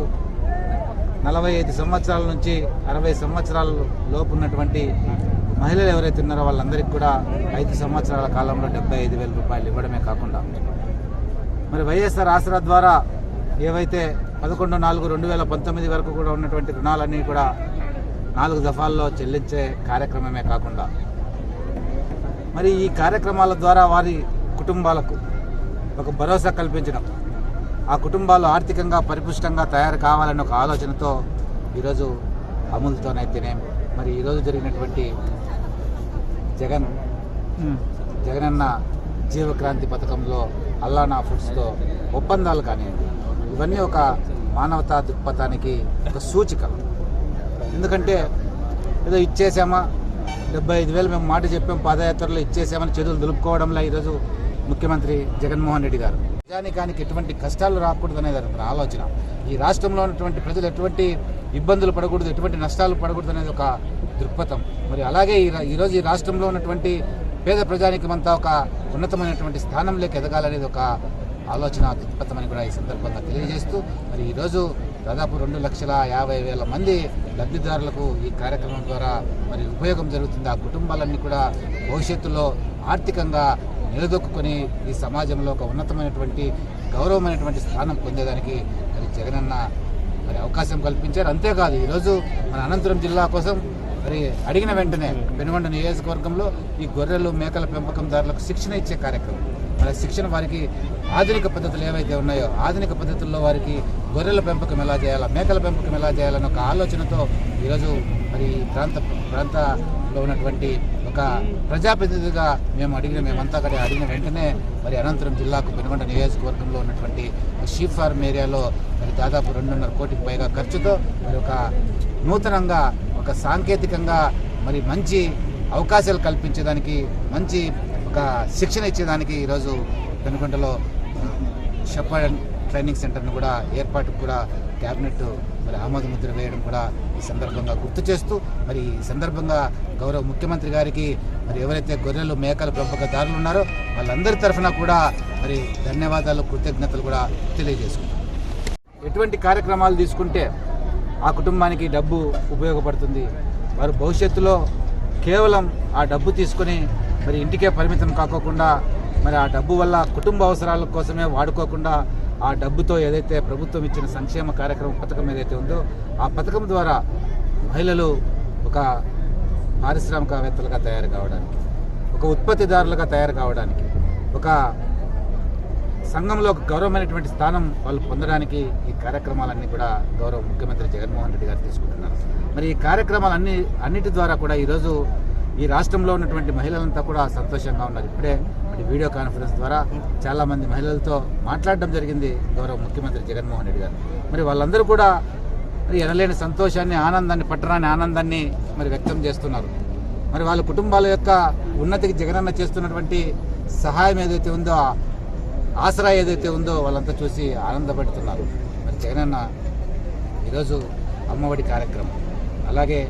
S9: 45 సంవత్సరాల నుంచి 60 సంవత్సరాల లోపు ఉన్నటువంటి మహిళలు ఎవరైతే ఉన్నారో వాళ్ళందరికీ కూడా 5 సంవత్సరాల కాలంలో 75,000 రూపాయలు ఇవ్వడమే కాకుండా మరి వైఎస్ఆర్ ఆసరా ద్వారా ఏవైతే 11/4/2019 వరకు కూడా ఉన్నటువంటి రుణాలన్నీ కూడా 4 దఫాల్లో చెల్లించే కార్యక్రమమే కాకుండా మరి ఈ కార్యక్రమాల ద్వారా వారి కుటుంబాలకు ఒక భరోసా కల్పించడం, ఆ కుటుంబాలు ఆర్థికంగా పరిపుష్టంగా తయారు కావాలన్న ఒక ఆలోచనతో ఈరోజు అమలుతోనైతేనే మరి ఈరోజు జరిగినటువంటి జగనన్న జీవక్రాంతి పథకంలో అల్లానా ఫుడ్స్తో ఒప్పందాలు కానివ్వండి, ఇవన్నీ ఒక మానవతా దృక్పథానికి ఒక సూచిక. ఎందుకంటే ఏదో ఇచ్చేసామా 75,000 మేము మాట చెప్పాం పాదయాత్రలో ఇచ్చేసామని చేతులు దులుపుకోవడంలో ఈరోజు ముఖ్యమంత్రి జగన్మోహన్ రెడ్డి గారు ప్రజానికానికి ఎటువంటి కష్టాలు రాకూడదు అనేది అతని ఆలోచన. ఈ రాష్ట్రంలో ఉన్నటువంటి ప్రజలు ఎటువంటి ఇబ్బందులు పడకూడదు, ఎటువంటి నష్టాలు పడకూడదు అనేది ఒక దృక్పథం. మరి అలాగే ఈరోజు ఈ రాష్ట్రంలో ఉన్నటువంటి పేద ప్రజానికమంతా ఒక ఉన్నతమైనటువంటి స్థానంలోకి ఎదగాలనేది ఒక ఆలోచన దృక్పథం అని కూడా ఈ సందర్భంగా తెలియజేస్తూ మరి ఈరోజు దాదాపు 2,50,000 మంది లబ్ధిదారులకు ఈ కార్యక్రమం ద్వారా మరి ఉపయోగం జరుగుతుంది. ఆ కుటుంబాలన్నీ కూడా భవిష్యత్తులో ఆర్థికంగా నిలదొక్కుని ఈ సమాజంలో ఒక ఉన్నతమైనటువంటి గౌరవమైనటువంటి స్థానం పొందేదానికి మరి జగనన్న మరి అవకాశం కల్పించారు. అంతేకాదు ఈరోజు మన అనంతపురం జిల్లా కోసం మరి అడిగిన వెంటనే పెనుగొండ నియోజకవర్గంలో ఈ గొర్రెలు మేకల పెంపకందారులకు శిక్షణ ఇచ్చే కార్యక్రమం, మరి శిక్షణ వారికి ఆధునిక పద్ధతులు ఏవైతే ఉన్నాయో ఆధునిక పద్ధతుల్లో వారికి గొర్రెల పెంపకం ఎలా చేయాలా, మేకల పెంపకం ఎలా చేయాలన్న ఒక ఆలోచనతో ఈరోజు మరి ప్రాంతంలో ఉన్నటువంటి ఒక ప్రజాప్రతినిధిగా మేమంతా కూడా అడిగిన వెంటనే మరి అనంతపురం జిల్లాకు పెనుగొండ నియోజకవర్గంలో ఉన్నటువంటి షీప్ ఫార్మ్ ఏరియాలో మరి దాదాపు 2.5 కోటికి పైగా ఖర్చుతో మరి ఒక నూతనంగా ఒక సాంకేతికంగా మరి మంచి అవకాశాలు కల్పించేదానికి మంచి ఒక శిక్షణ ఇచ్చేదానికి ఈరోజు పెనుగొండలో షెపర్డ్ ట్రైనింగ్ సెంటర్ను కూడా ఏర్పాటుకు కూడా క్యాబినెట్ మరి ఆమోద ముద్ర వేయడం కూడా ఈ సందర్భంగా గుర్తు చేస్తూ మరి ఈ సందర్భంగా గౌరవ ముఖ్యమంత్రి గారికి మరి ఎవరైతే గొర్రెలు మేకల పెంపకదారులు ఉన్నారో వాళ్ళందరి తరఫున కూడా మరి ధన్యవాదాలు కృతజ్ఞతలు కూడా తెలియజేసుకుంటాం. ఎటువంటి కార్యక్రమాలు తీసుకుంటే ఆ కుటుంబానికి డబ్బు ఉపయోగపడుతుంది, వారు భవిష్యత్తులో కేవలం ఆ డబ్బు తీసుకొని మరి ఇంటికే పరిమితం కాకోకుండా మరి ఆ డబ్బు వల్ల కుటుంబ అవసరాల కోసమే వాడుకోకుండా ఆ డబ్బుతో ఏదైతే ప్రభుత్వం ఇచ్చిన సంక్షేమ కార్యక్రమం పథకం ఏదైతే ఉందో ఆ పథకం ద్వారా మహిళలు ఒక పారిశ్రామికవేత్తలుగా తయారు కావడానికి, ఒక ఉత్పత్తిదారులుగా తయారు కావడానికి, ఒక సంఘంలో ఒక గౌరవమైనటువంటి స్థానం వాళ్ళు పొందడానికి ఈ కార్యక్రమాలన్నీ కూడా గౌరవ ముఖ్యమంత్రి జగన్మోహన్ రెడ్డి గారు తీసుకుంటున్నారు. మరి ఈ కార్యక్రమాలన్నిటి ద్వారా కూడా ఈరోజు ఈ రాష్ట్రంలో ఉన్నటువంటి మహిళలంతా కూడా సంతోషంగా ఉన్నారు. ఇప్పుడే మరి వీడియో కాన్ఫరెన్స్ ద్వారా చాలామంది మహిళలతో మాట్లాడడం జరిగింది గౌరవ ముఖ్యమంత్రి జగన్మోహన్ రెడ్డి గారు. మరి వాళ్ళందరూ కూడా మరి ఎనలేని సంతోషాన్ని, ఆనందాన్ని, పట్టరాని ఆనందాన్ని మరి వ్యక్తం చేస్తున్నారు. మరి వాళ్ళ కుటుంబాల యొక్క ఉన్నతికి జగనన్న చేస్తున్నటువంటి సహాయం ఏదైతే ఉందో, ఆసరా ఏదైతే ఉందో వాళ్ళంతా చూసి ఆనందపడుతున్నారు. మరి జగనన్న ఈరోజు అమ్మఒడి కార్యక్రమం, అలాగే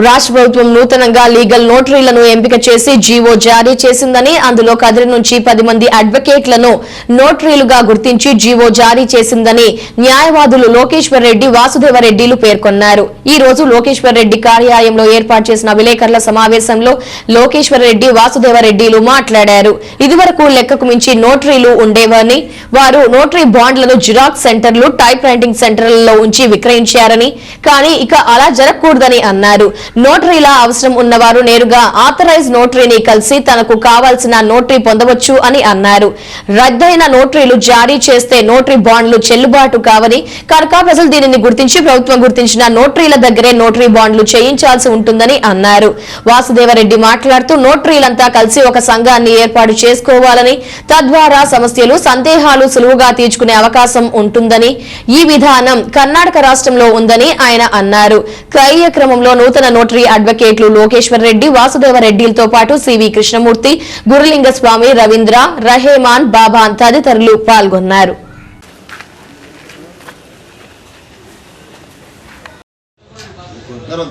S1: రాష్ట్ర ప్రభుత్వం నూతనంగా లీగల్ నోటరీలను ఎంపిక చేసి జీవో జారీ చేసిందని, అందులో కదిరి నుంచి 10 మంది అడ్వకేట్లను నోటరీలుగా గుర్తించి జీవో జారీ చేసిందని న్యాయవాదులు లోకేశ్వర్ రెడ్డి, వాసుదేవ రెడ్డిలు పేర్కొన్నారు. ఈ రోజు లోకేశ్వర్ రెడ్డి కార్యాలయంలో ఏర్పాటు చేసిన విలేకరుల సమావేశంలో లోకేశ్వర్ రెడ్డి, వాసుదేవ రెడ్డిలు మాట్లాడారు. ఇదివరకు లెక్కకు మించి నోటరీలు ఉండేవని, వారు నోటరీ బాండ్లను జిరాక్స్ సెంటర్లు, టైప్ రైటింగ్ సెంటర్లలో ఉంచి విక్రయించారని, కానీ ఇక అలా జరగకూడదని అన్నారు. నోటరీల అవసరం ఉన్నవారు నేరుగా ఆథరైజ్ నోటరీని కలిసి తనకు కావాల్సిన నోటరీ పొందవచ్చు అని అన్నారు. రద్దయిన నోటరీలు జారీ చేస్తే నోటరీ బాండ్లు చెల్లుబాటు కావని, కనుక ప్రజలు దీనిని గుర్తించి ప్రభుత్వం గుర్తించిన నోటరీల దగ్గరే నోటరీ బాండ్లు చేయించాల్సి ఉంటుందని అన్నారు. వాసుదేవరెడ్డి మాట్లాడుతూ నోటరీలంతా కలిసి ఒక సంఘాన్ని ఏర్పాటు చేసుకోవాలని, తద్వారా సమస్యలు, సందేహాలు సులువుగా తీర్చుకునే అవకాశం ఉంటుందని, ఈ విధానం కర్ణాటక రాష్ట్రంలో ఉందని ఆయన అన్నారు. క్రయ క్రమంలో నూతన నోటరీ అడ్వకేట్లు లోకేశ్వర్ రెడ్డి, వాసుదేవ రెడ్డిలతో పాటు సివి కృష్ణమూర్తి, గురులింగస్వామి, రవీంద్ర, రహేమాన్, బాబాన్ తదితరులు పాల్గొన్నారు.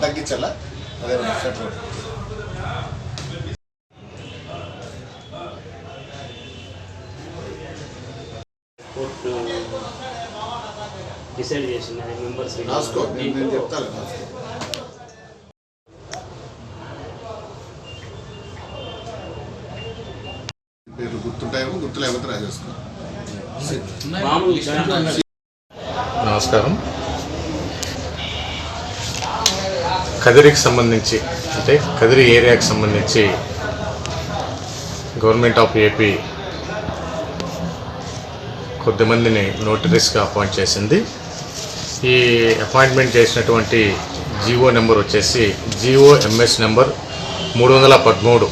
S6: తగ్గించాలా అదే
S10: డిసైడ్ చేసిన మెంబర్స్
S6: నేను చెప్తాను. పేరు గుర్తుంటాయేమో, గుర్తులేకపోతే రాజేసుకో.
S11: నమస్కారం. కదిరికి సంబంధించి అంటే కదిరి ఏరియాకి సంబంధించి గవర్నమెంట్ ఆఫ్ ఏపీ కొద్దిమందిని నోటరీస్గా అపాయింట్ చేసింది. ఈ అపాయింట్మెంట్ చేసినటువంటి జీవో నెంబర్ వచ్చేసి GOMS నెంబర్ 313.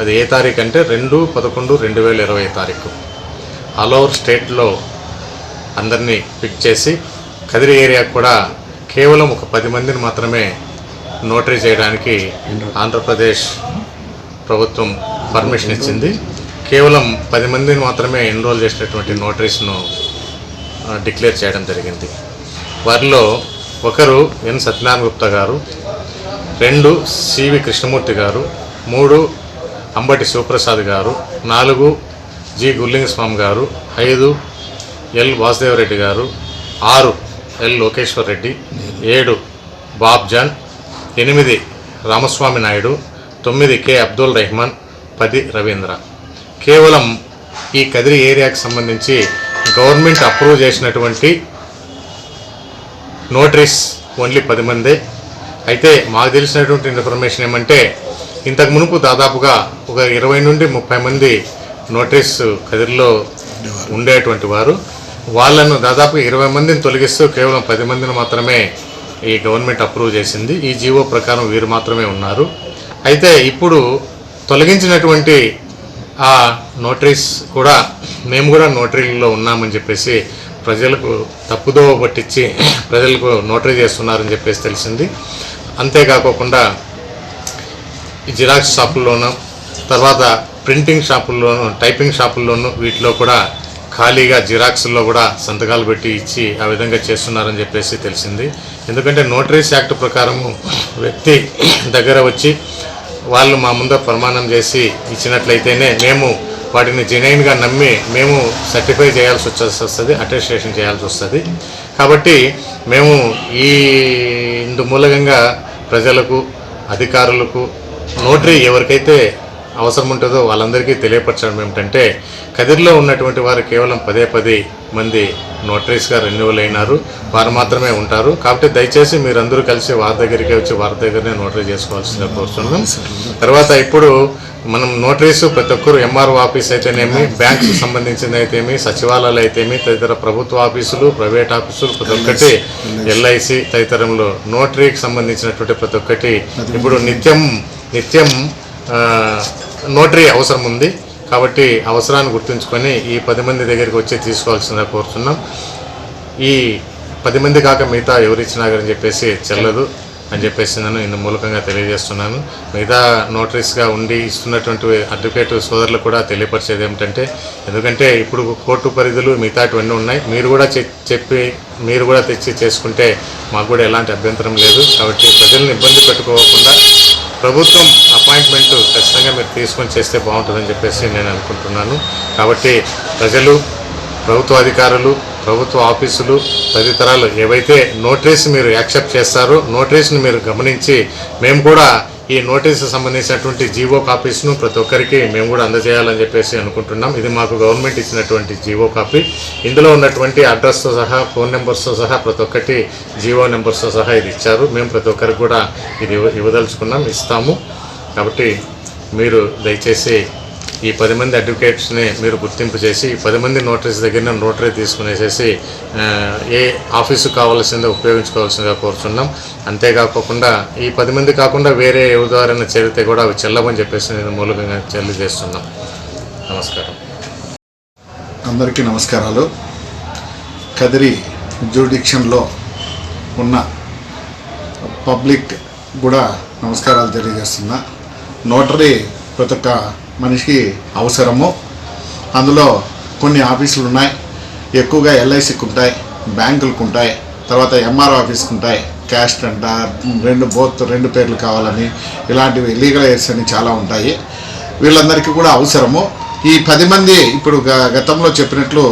S11: అది ఏ తారీఖు అంటే 2/11/2020 తారీఖు. ఆల్ ఓవర్ స్టేట్లో అందరినీ పిక్ చేసి కదిరి ఏరియాకు కూడా కేవలం ఒక 10 మందిని మాత్రమే నోటరీ చేయడానికి ఆంధ్రప్రదేశ్ ప్రభుత్వం పర్మిషన్ ఇచ్చింది. కేవలం 10 మందిని మాత్రమే ఎన్రోల్ చేసినటువంటి నోటరీస్ను డిక్లేర్ చేయడం జరిగింది. వారిలో ఒకరు ఎన్ సత్యనారాయణ గుప్తా గారు, 2 సివి కృష్ణమూర్తి గారు, 3 అంబటి శివప్రసాద్ గారు, 4 జి గురులింగస్వామి గారు, 5 ఎల్ వాసుదేవరెడ్డి గారు, 6 ఎల్ లోకేశ్వర్ రెడ్డి, 7 బాబ్జాన్, 8 రామస్వామి నాయుడు, 9 కె అబ్దుల్ రెహమాన్, 10 రవీంద్ర. కేవలం ఈ కదిరి ఏరియాకి సంబంధించి గవర్నమెంట్ అప్రూవ్ చేసినటువంటి నోటరీస్ ఓన్లీ 10 మందే. అయితే మాకు తెలిసినటువంటి ఇన్ఫర్మేషన్ ఏమంటే ఇంతకు మునుపు దాదాపుగా ఒక 20 నుండి 30 మంది నోటరీస్ కదిరిలో ఉండేటువంటి వారు. వాళ్ళను దాదాపు 20 మందిని తొలగిస్తూ కేవలం 10 మందిని మాత్రమే ఈ గవర్నమెంట్ అప్రూవ్ చేసింది. ఈ జీవో ప్రకారం వీరు మాత్రమే ఉన్నారు. అయితే ఇప్పుడు తొలగించినటువంటి ఆ నోటరీస్ కూడా మేము కూడా నోటరీలో ఉన్నామని చెప్పేసి ప్రజలకు తప్పుదోవ పట్టించి ప్రజలకు నోటరీ చేస్తున్నారని చెప్పేసి తెలిసింది. అంతేకాకుండా ఈ జిరాక్స్ షాపుల్లోనూ, తర్వాత ప్రింటింగ్ షాపుల్లోనూ, టైపింగ్ షాపుల్లోనూ వీటిలో కూడా ఖాళీగా జిరాక్స్లో కూడా సంతకాలు పెట్టి ఇచ్చి ఆ విధంగా చేస్తున్నారని చెప్పేసి తెలిసింది. ఎందుకంటే నోటరీస్ యాక్ట్ ప్రకారము వ్యక్తి దగ్గర వచ్చి వాళ్ళు మా ముందు ప్రమాణం చేసి ఇచ్చినట్లయితేనే మేము వాటిని జెన్యూన్గా నమ్మి మేము సర్టిఫై చేయాల్సి వస్తుంది, అటెస్టేషన్ చేయాల్సి వస్తుంది. కాబట్టి మేము ఈ ఇందు మూలంగా ప్రజలకు, అధికారులకు నోటరీ ఎవరికైతే అవసరం ఉంటుందో వాళ్ళందరికీ తెలియపరచడం ఏమిటంటే కదిరిలో ఉన్నటువంటి వారు కేవలం 10 మంది నోటరీస్గా రెన్యువల్ అయినారు, వారు మాత్రమే ఉంటారు. కాబట్టి దయచేసి మీరందరూ కలిసి వారి దగ్గరికి వచ్చి వారి దగ్గరనే నోటరీ చేసుకోవాల్సిందిగా కోరుతున్నాం. తర్వాత ఇప్పుడు మనం నోటరీస్ ప్రతి ఒక్కరు MRO ఆఫీస్ అయితేనేమి, బ్యాంక్స్ సంబంధించింది అయితేమి, సచివాలయాలు అయితేమి, తదితర ప్రభుత్వ ఆఫీసులు, ప్రైవేట్ ఆఫీసులు ప్రతి ఒక్కటి, LIC తదితరంలో నోటరీకి సంబంధించినటువంటి ప్రతి ఒక్కటి ఇప్పుడు నిత్యం నోటరీ అవసరం ఉంది. కాబట్టి అవసరాన్ని గుర్తుంచుకొని ఈ 10 మంది దగ్గరికి వచ్చి తీసుకోవాల్సిందిగా కోరుతున్నాం. ఈ 10 మంది కాక మిగతా ఎవరిచ్చినా కానీ చెప్పేసి చెల్లదు అని చెప్పేసి నేను ఇందు మూలకంగా తెలియజేస్తున్నాను. మిగతా నోటరీస్గా ఉండి ఇస్తున్నటువంటి అడ్వకేట్ సోదరులు కూడా తెలియపరిచేది ఏమిటంటే, ఎందుకంటే ఇప్పుడు కోర్టు పరిధులు మిగతాటివన్నీ ఉన్నాయి, మీరు కూడా మీరు కూడా తెచ్చి చేసుకుంటే మాకు కూడా ఎలాంటి అభ్యంతరం లేదు. కాబట్టి ప్రజలను ఇబ్బంది పెట్టుకోకుండా ప్రభుత్వం అపాయింట్మెంట్ ఖచ్చితంగా మీరు తీసుకొని చేస్తే బాగుంటుందని చెప్పేసి నేను అనుకుంటున్నాను. కాబట్టి ప్రజలు, ప్రభుత్వ అధికారులు, ప్రభుత్వ ఆఫీసులు తదితరాలు ఏవైతే నోటీస్ మీరు యాక్సెప్ట్ చేస్తారో నోటీస్ని మీరు గమనించి మేము కూడా ఈ నోటీస్ సంబంధించినటువంటి జీవో కాపీస్ను ప్రతి ఒక్కరికి మేము కూడా అందజేయాలని చెప్పేసి అనుకుంటున్నాం. ఇది మాకు గవర్నమెంట్ ఇచ్చినటువంటి జీవో కాపీ. ఇందులో ఉన్నటువంటి అడ్రస్తో సహా, ఫోన్ నెంబర్స్తో సహా ప్రతి ఒక్కటి జీవో నెంబర్స్తో సహా ఇది ఇచ్చారు. మేము ప్రతి ఒక్కరికి కూడా ఇది ఇవ్వదలుచుకున్నాం, ఇస్తాము. కాబట్టి మీరు దయచేసి ఈ 10 మంది అడ్వకేట్స్ని మీరు గుర్తింపు చేసి 10 మంది నోటరీస్ దగ్గర నోటరీ తీసుకునేసేసి ఏ ఆఫీసు కావాల్సిందో ఉపయోగించుకోవాల్సిందిగా కోరుతున్నాం. అంతేకాకుండా ఈ 10 మంది కాకుండా వేరే ఎవరి ద్వారా చేరితే కూడా అవి చెల్లమని చెప్పేసి నేను మూలంగా తెలియజేస్తున్నాం. నమస్కారం.
S6: అందరికీ నమస్కారాలు. కదిరి జ్యూరిడిక్షన్లో ఉన్న పబ్లిక్ కూడా నమస్కారాలు తెలియజేస్తున్నా. నోటరీ ప్రతి ఒక్క మనిషికి అవసరము. అందులో కొన్ని ఆఫీసులు ఉన్నాయి, ఎక్కువగా ఎల్ఐసికి ఉంటాయి, బ్యాంకులకు ఉంటాయి, తర్వాత ఎంఆర్ఓ ఆఫీస్కి ఉంటాయి, క్యాస్ట్ అంట, రెండు పేర్లు కావాలని, ఇలాంటివి లీగల్ ఎయిడ్స్ అని చాలా ఉంటాయి. వీళ్ళందరికీ కూడా అవసరము. ఈ 10 మంది ఇప్పుడు గతంలో చెప్పినట్లు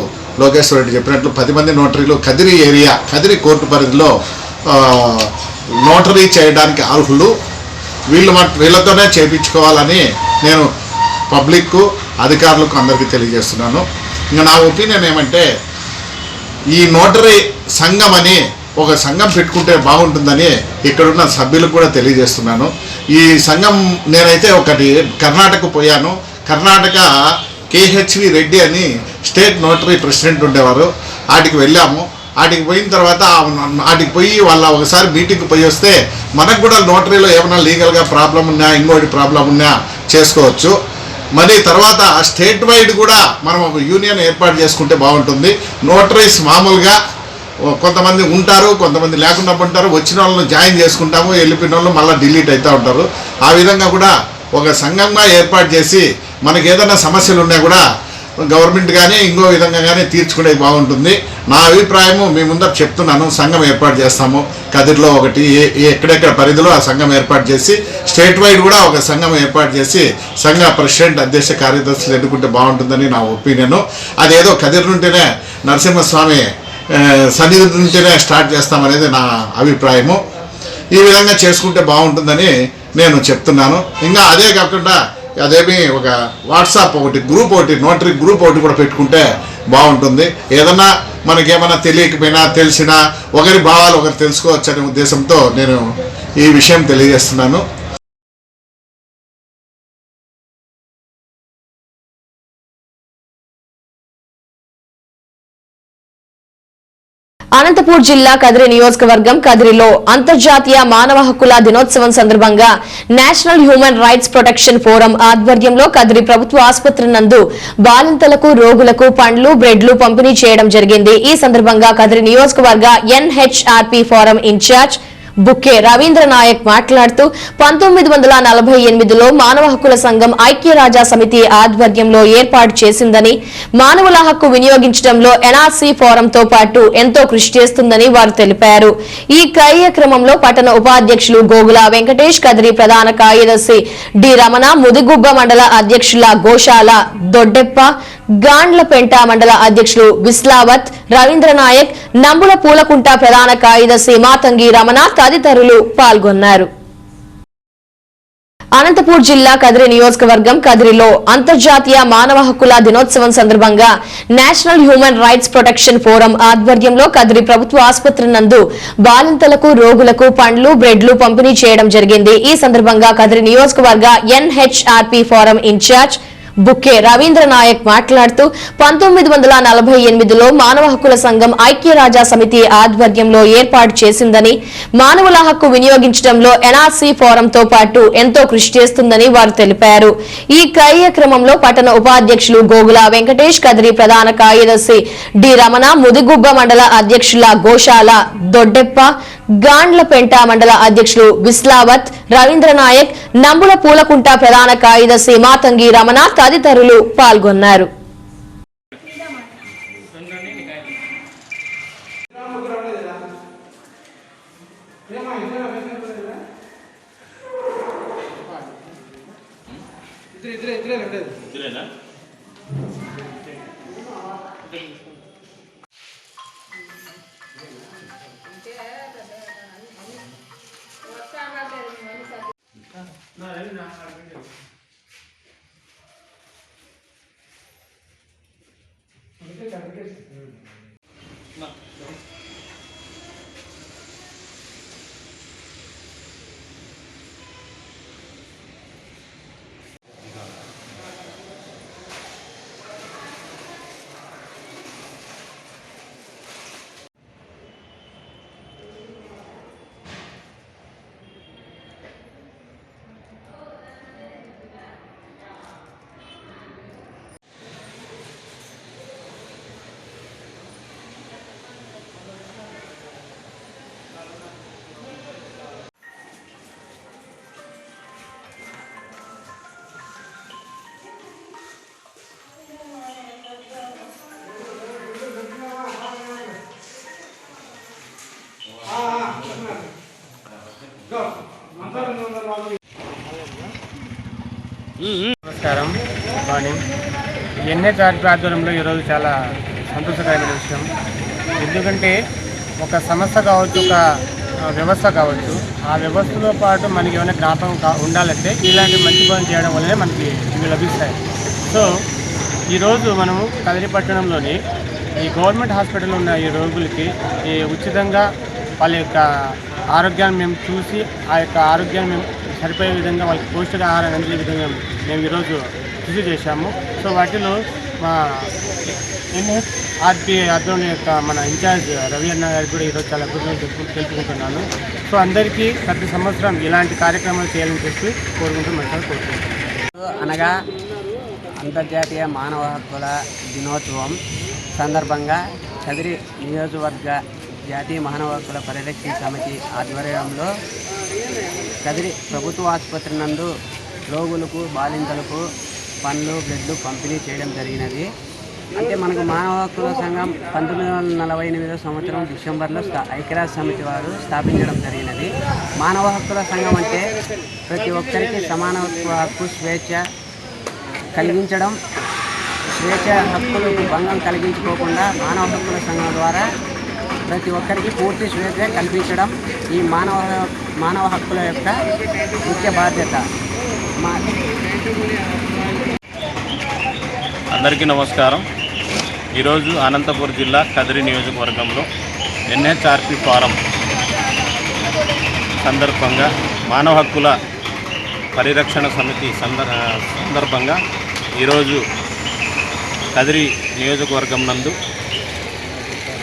S6: లోకేశ్వర రెడ్డి చెప్పినట్లు 10 మంది నోటరీలు కదిరి కోర్టు పరిధిలో నోటరీ చేయడానికి అర్హులు. వీళ్ళతోనే చేయించుకోవాలని నేను పబ్లిక్ అధికారులకు అందరికీ తెలియజేస్తున్నాను. ఇంకా నా ఒపీనియన్ ఏమంటే, ఈ నోటరీ సంఘం అని ఒక సంఘం పెట్టుకుంటే బాగుంటుందని ఇక్కడున్న సభ్యులకు కూడా తెలియజేస్తున్నాను. ఈ సంఘం నేనైతే ఒకటి కర్ణాటక పోయాను. కర్ణాటక KHV రెడ్డి అని స్టేట్ నోటరీ ప్రెసిడెంట్ ఉండేవారు. వాటికి వెళ్ళాము. వాటికి పోయిన తర్వాత వాటికి పోయి వాళ్ళ ఒకసారి మీటింగ్కి పోయి వస్తే మనకు కూడా నోటరీలో ఏమైనా లీగల్గా ప్రాబ్లం ఉన్నా, ఇంకోటి ప్రాబ్లం ఉన్నా చేసుకోవచ్చు. మరి తర్వాత స్టేట్ వైడ్ కూడా మనం ఒక యూనియన్ ఏర్పాటు చేసుకుంటే బాగుంటుంది. నోటరీస్ మామూలుగా కొంతమంది ఉంటారు, కొంతమంది లేకుండా ఉంటారు. వచ్చిన వాళ్ళని జాయిన్ చేసుకుంటాము, వెళ్ళిపోయిన వాళ్ళు మళ్ళీ డిలీట్ అవుతూ ఉంటారు. ఆ విధంగా కూడా ఒక సంఘంగా ఏర్పాటు చేసి మనకి ఏదైనా సమస్యలు ఉన్నా కూడా గవర్నమెంట్ కానీ ఇంకో విధంగా కానీ తీర్చుకునేది బాగుంటుంది. నా అభిప్రాయము మీ ముందర చెప్తున్నాను. సంఘం ఏర్పాటు చేస్తాము కదిరిలో ఒకటి, ఎక్కడెక్కడ పరిధిలో ఆ సంఘం ఏర్పాటు చేసి స్టేట్ వైడ్ కూడా ఒక సంఘం ఏర్పాటు చేసి సంఘ ప్రెసిడెంట్, అధ్యక్ష, కార్యదర్శులు ఎన్నుకుంటే బాగుంటుందని నా ఒపీనియను. అదేదో కదిరి నుంటేనే నరసింహస్వామి సన్నిధి నుంచేనే స్టార్ట్ చేస్తామనేది నా అభిప్రాయము. ఈ విధంగా చేసుకుంటే బాగుంటుందని నేను చెప్తున్నాను. ఇంకా అదే కాకుండా అదేమి ఒక వాట్సాప్ గ్రూప్ నోటరీ గ్రూప్ కూడా పెట్టుకుంటే బాగుంటుంది. ఏదన్నా మనకేమైనా తెలియకపోయినా తెలిసినా ఒకరి భావాలు ఒకరు తెలుసుకోవచ్చు అనే ఉద్దేశంతో నేను ఈ విషయం తెలియజేస్తున్నాను.
S1: అనంతపూర్ జిల్లా కదిరి నియోజకవర్గం కదిరిలో అంతర్జాతీయ మానవ హక్కుల దినోత్సవం సందర్భంగా national human rights protection forum ఆధ్వర్యంలో కదిరి ప్రభుత్వ ఆసుపత్రి నందు బాలింతలకు, రోగులకు పండ్లు, బ్రెడ్లు పంపిణీ చేయడం జరిగింది. ఈ సందర్భంగా కదిరి నియోజకవర్గ NHRP forum incharge Bukke Ravindra Nayak మాట్లాడుతూ 1948లో మానవ హక్కుల సంఘం ఐక్యరాజ్య సమితి ఆధ్వర్యంలో ఏర్పాటు చేసిందని, మానవుల హక్కు వినియోగించడంలో NRC ఫోరంతో పాటు ఎంతో కృషి చేస్తుందని వారు తెలిపారు. ఈ కార్యక్రమంలో పట్టణ ఉపాధ్యక్షులు గోగుల వెంకటేష్, కదిరి ప్రధాన కార్యదర్శి డి రమణ, ముదిగుబ్బ మండల అధ్యక్షుల గోశాల దొడ్డెప్ప, గాండ్లపెంట మండల అధ్యక్షులు విస్లావత్, రవీంద్ర నాయక్, నంబుల పూలకుంట ప్రధాన కార్యదర్శి మాతంగి రమణ తదితరులు పాల్గొన్నారు. అనంతపూర్ జిల్లా కదిరి నియోజకవర్గం కదిరిలో అంతర్జాతీయ మానవ హక్కుల దినోత్సవం సందర్భంగా national human rights protection forum ఆధ్వర్యంలో కదిరి ప్రభుత్వ ఆసుపత్రి నందు బాలింతలకు, రోగులకు పండ్లు, బ్రెడ్లు పంపిణీ చేయడం జరిగింది. ఈ సందర్భంగా కదిరి నియోజకవర్గ NHRP forum incharge Bukke Ravindra Nayak మాట్లాడుతూ 1948లో మానవ హక్కుల సంఘం ఐక్యరాజ్య సమితి ఆధ్వర్యంలో ఏర్పాటు చేసిందని, మానవుల హక్కు వినియోగించడంలో NRC ఫోరంతో పాటు ఎంతో కృషి చేస్తుందని వారు తెలిపారు. ఈ కార్యక్రమంలో పట్టణ ఉపాధ్యక్షులు గోగుల వెంకటేష్, కదిరి ప్రధాన కార్యదర్శి డి రమణ, ముదిగుబ్బ మండల అధ్యక్షుల గోశాల దొడ్డెప్ప, గాండ్లపెంట మండల అధ్యక్షులు విస్లావత్, రవీంద్ర నాయక్, నంబుల పూలకుంట ప్రధాన కార్యదర్శి మాతంగి రమణ తదితరులు పాల్గొన్నారు.
S5: నమస్కారం, గుడ్ మార్నింగ్. ఎన్హెచ్ఆర్పీ ఆధ్వర్యంలో ఈరోజు చాలా సంతోషకరమైన విషయం. ఎందుకంటే ఒక సంస్థ కావచ్చు, ఒక వ్యవస్థ కావచ్చు, ఆ వ్యవస్థతో పాటు మనకి ఏమైనా జ్ఞాపకం ఉండాలంటే ఇలాంటి మంచి పనులు చేయడం వల్లనే మనకి ఇవి లభిస్తాయి. సో ఈరోజు మనము కదిరి పట్టణంలోని ఈ గవర్నమెంట్ హాస్పిటల్లో ఉన్న ఈ రోగులకి ఈ ఉచితంగా వాళ్ళ యొక్క ఆరోగ్యాన్ని మేము చూసి ఆ యొక్క ఆరోగ్యాన్ని మేము సరిపోయే విధంగా వాళ్ళకి పౌష్టికాహారాన్ని అందే విధంగా మేము ఈరోజు కృషి చేశాము. సో వాటిలో మా ఎన్హెచ్ఆర్పీ ఆధ్వర్యం యొక్క మన ఇన్ఛార్జ్ రవి అన్న గారికి కూడా ఈరోజు చాలా కృతజ్ఞతలు తెలుపుకుంటున్నాను. సో అందరికీ ప్రతి సంవత్సరం ఇలాంటి కార్యక్రమాలు చేయాలని చెప్పి కోరుకుంటున్నాను.
S10: అనగా అంతర్జాతీయ మానవ హక్కుల దినోత్సవం సందర్భంగా కదిరి నియోజకవర్గ జాతీయ మానవ హక్కుల పరిరక్షణ సమితి ఆధ్వర్యంలో కదిరి ప్రభుత్వ ఆసుపత్రి నందు రోగులకు బాలింతలకు పండ్లు బ్లడ్లు పంపిణీ చేయడం జరిగినది. అంటే మనకు మానవ హక్కుల సంఘం 1948 సంవత్సరం డిసెంబర్లో ఐక్యరాజ్య సమితి వారు స్థాపించడం జరిగినది. మానవ హక్కుల సంఘం అంటే ప్రతి ఒక్కరికి సమాన హక్కు స్వేచ్ఛ కలిగించడం, స్వేచ్ఛ హక్కులకు భంగం కలిగించుకోకుండా మానవ హక్కుల సంఘం ద్వారా ప్రతి ఒక్కరికి పూర్తి స్వేచ్ఛ కల్పించడం ఈ మానవ హక్కుల యొక్క ముఖ్య బాధ్యత.
S12: అందరికీ నమస్కారం. ఈరోజు అనంతపురం జిల్లా కదిరి నియోజకవర్గంలో ఎన్హెచ్ఆర్పీ ఫారం సందర్భంగా మానవ హక్కుల పరిరక్షణ సమితి సందర్భంగా ఈరోజు కదిరి నియోజకవర్గం నందు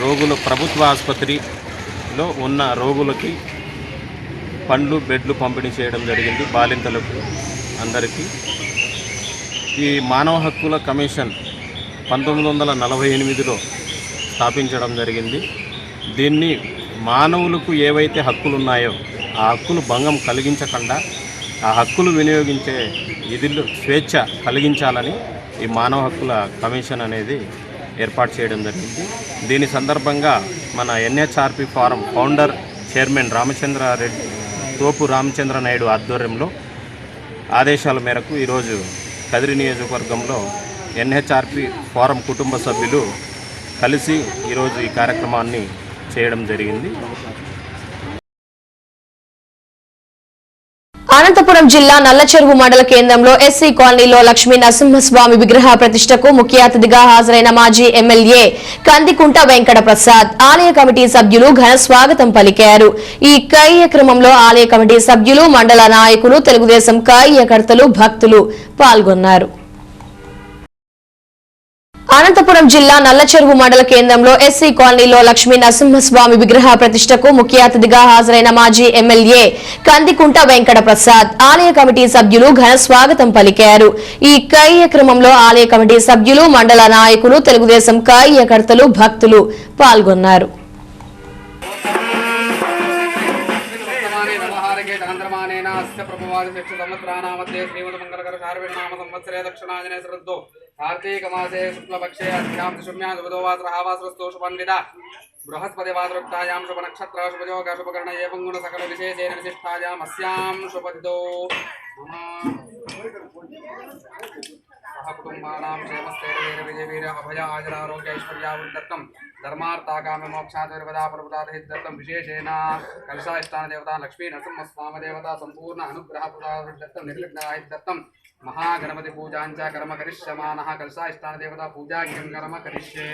S12: రోగులు ప్రభుత్వ ఆసుపత్రిలో ఉన్న రోగులకి పండ్లు బెడ్లు పంపిణీ చేయడం జరిగింది. బాలింతలకు అందరికీ ఈ మానవ హక్కుల కమిషన్ 1948లో స్థాపించడం జరిగింది. దీన్ని మానవులకు ఏవైతే హక్కులు ఉన్నాయో ఆ హక్కులు భంగం కలిగించకుండా ఆ హక్కులు వినియోగించే విధులు స్వేచ్ఛ కలిగించాలని ఈ మానవ హక్కుల కమిషన్ అనేది ఏర్పాటు చేయడం జరిగింది. దీని సందర్భంగా మన ఎన్హెచ్ఆర్పీ ఫారం ఫౌండర్ చైర్మన్ తోపు రామచంద్ర నాయుడు ఆధ్వర్యంలో ఆదేశాల మేరకు ఈరోజు కదిరి నియోజకవర్గంలో ఎన్హెచ్ఆర్పీ ఫారం కుటుంబ సభ్యులు కలిసి ఈరోజు ఈ కార్యక్రమాన్ని చేయడం జరిగింది.
S1: అనంతపురం జిల్లా నల్లచెరువు మండల కేంద్రంలో ఎస్సీ కాలనీలో లక్ష్మీ నరసింహస్వామి విగ్రహ ప్రతిష్టకు ముఖ్య అతిథిగా హాజరైన మాజీ ఎమ్మెల్యే కందికుంట వెంకట ప్రసాద్ ఆలయ కమిటీ సభ్యులు ఘన స్వాగతం పలికారు. ఈ కార్యక్రమంలో ఆలయ కమిటీ సభ్యులు, మండల నాయకులు, తెలుగుదేశం కార్యకర్తలు, భక్తులు పాల్గొన్నారు. అనంతపురం జిల్లా నల్లచెరువు మండల కేంద్రంలో ఎస్సీ కాలనీలో లక్ష్మీ నరసింహస్వామి విగ్రహ ప్రతిష్టకు ముఖ్య అతిథిగా హాజరైన మాజీ ఎమ్మెల్యే కందికుంట వెంకట ప్రసాద్ ఆలయ కమిటీ సభ్యులు ఘన స్వాగతం పలికారు. ఈ కార్యక్రమంలో ఆలయ కమిటీ సభ్యులు, మండల నాయకులు, తెలుగుదేశం కార్యకర్తలు, భక్తులు పాల్గొన్నారు.
S13: कार्तिक मासे शुक्लपक्षे अध्याम शुभ्यां शुभदोवासरहावासरस्तो शुभन्विता बृहस्पति वासरुक्तायां शुभ नक्षत्र शुभयोग शुभकर्ण एवं गुण सकल विशेषेण विशिष्टायाम् अस्यां शुभदिदो कुटुंबानां क्षेमस्थैर्य विजयवीर अभय आजरारोग्य ऐश्वर्यावृद्धत्तं धर्मार्थाकाम मोक्षादिर्वदा प्रभुदादहितत्तं विशेषेण कलशाष्टान देवता लक्ष्मी नरसिंहस्वामी देवता संपूर्ण अनुग्रह प्रदादहितत्तं निर्विघ्नाहितत्तं महागणपति पूजांच कर्म करिष्यमानः कलशाष्टान देवता पूजा कर्म करिष्ये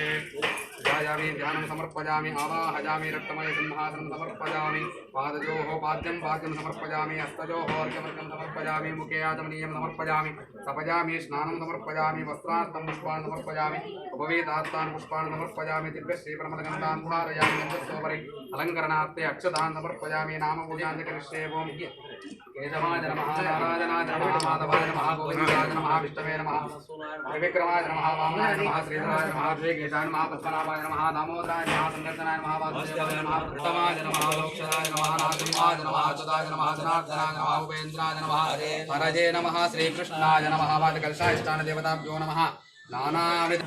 S13: ध्यायामि ध्यानं समर्पयामि आवाहयामि रक्तमय सिंहासनं समर्पयामि पादयोः पाद्यं समर्पयामि हस्तयोः अर्घ्यमर्घ्यं समर्पयामि मुखे आचमनीयं समर्पयामि सपयामि स्नानं समर्पयामि वस्त्रार्थं पुष्पाणि समर्पयामि उपवेदार्थान् पुष्पाणि समर्पयामि दिव्यश्रीप्रमलगन्धान् धारयामि गन्धस्तोपरि अलङ्करणार्थे अक्षतान् समर्पयामि नामपूजां करिष्ये ओं केशवाय नमः नारायणाय नमः माधवाय नमः गोविन्दाय नमः विष्णवे नमः त्रिविक्रमाय नमः वामनाय नमः श्रीधराय नमः श्रीकेशाय नमः पद्मनाभाय नमः दामोदराय नमः संकीर्तनाय नमः वासुदेवाय नमः उत्तमाय नमः लोक्षणाय नमः नारसिंहाय नमः अच्युताय नमः जनार्दनाय नमः उपेन्द्राय नमः हरये नमः श्रीकृष्णाय नमः वादकलशाष्टान देवताभ्यो नमः नानाविध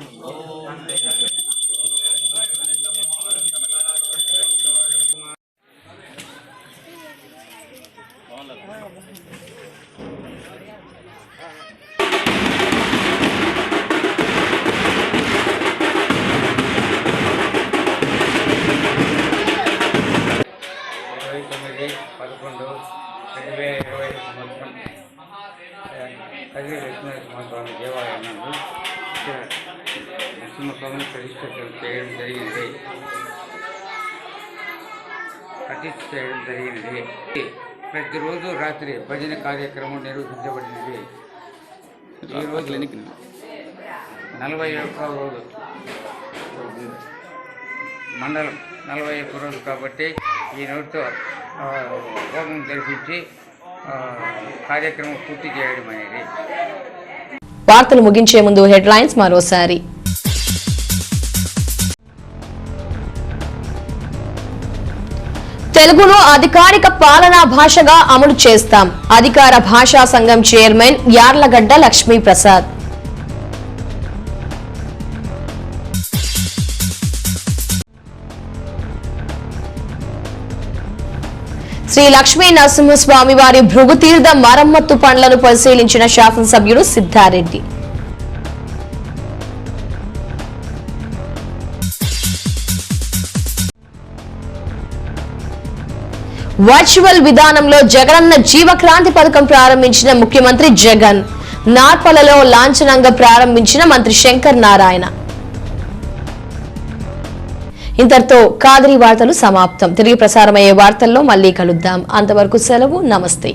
S14: కదిరి లక్ష్మీనరసింహస్వామి దేవాలయం నందు నరసింహస్వామిని ప్రతిష్ఠ చేయడం జరిగింది. ప్రతిరోజు రాత్రి భజన కార్యక్రమం నిర్వహించబడినది. ఈరోజు 41వ రోజు మండలం 41 రోజు కాబట్టి ఈ రోజుతో హోమం జరిపించి కార్యక్రమం పూర్తి చేయడం అనేది.
S1: వార్తలు ముగించే ముందు హెడ్లైన్స్ మరోసారి. తెలుగును అధికారిక పాలనా భాషగా అమలు చేస్తాం. అధికార భాషా సంఘం చైర్మన్ యార్లగడ్డ లక్ష్మీప్రసాద్. శ్రీ లక్ష్మీ నరసింహస్వామి వారి భృగుతీర్థ మరమ్మత్తు పనులను పరిశీలించిన శాసనసభ్యుడు సిద్ధారెడ్డి. వర్చువల్ విధానంలో జగనన్న జీవక్రాంతి పథకం ప్రారంభించిన ముఖ్యమంత్రి జగన్. నార్పలలో లాంఛనంగా ప్రారంభించిన మంత్రి శంకర్ నారాయణ. ఇంతటితో కాదరి వార్తలు సమాప్తం. తిరిగి ప్రసారమయ్యే వార్తల్లో మళ్ళీ కలుద్దాం. అంతవరకు సెలవు. నమస్తే.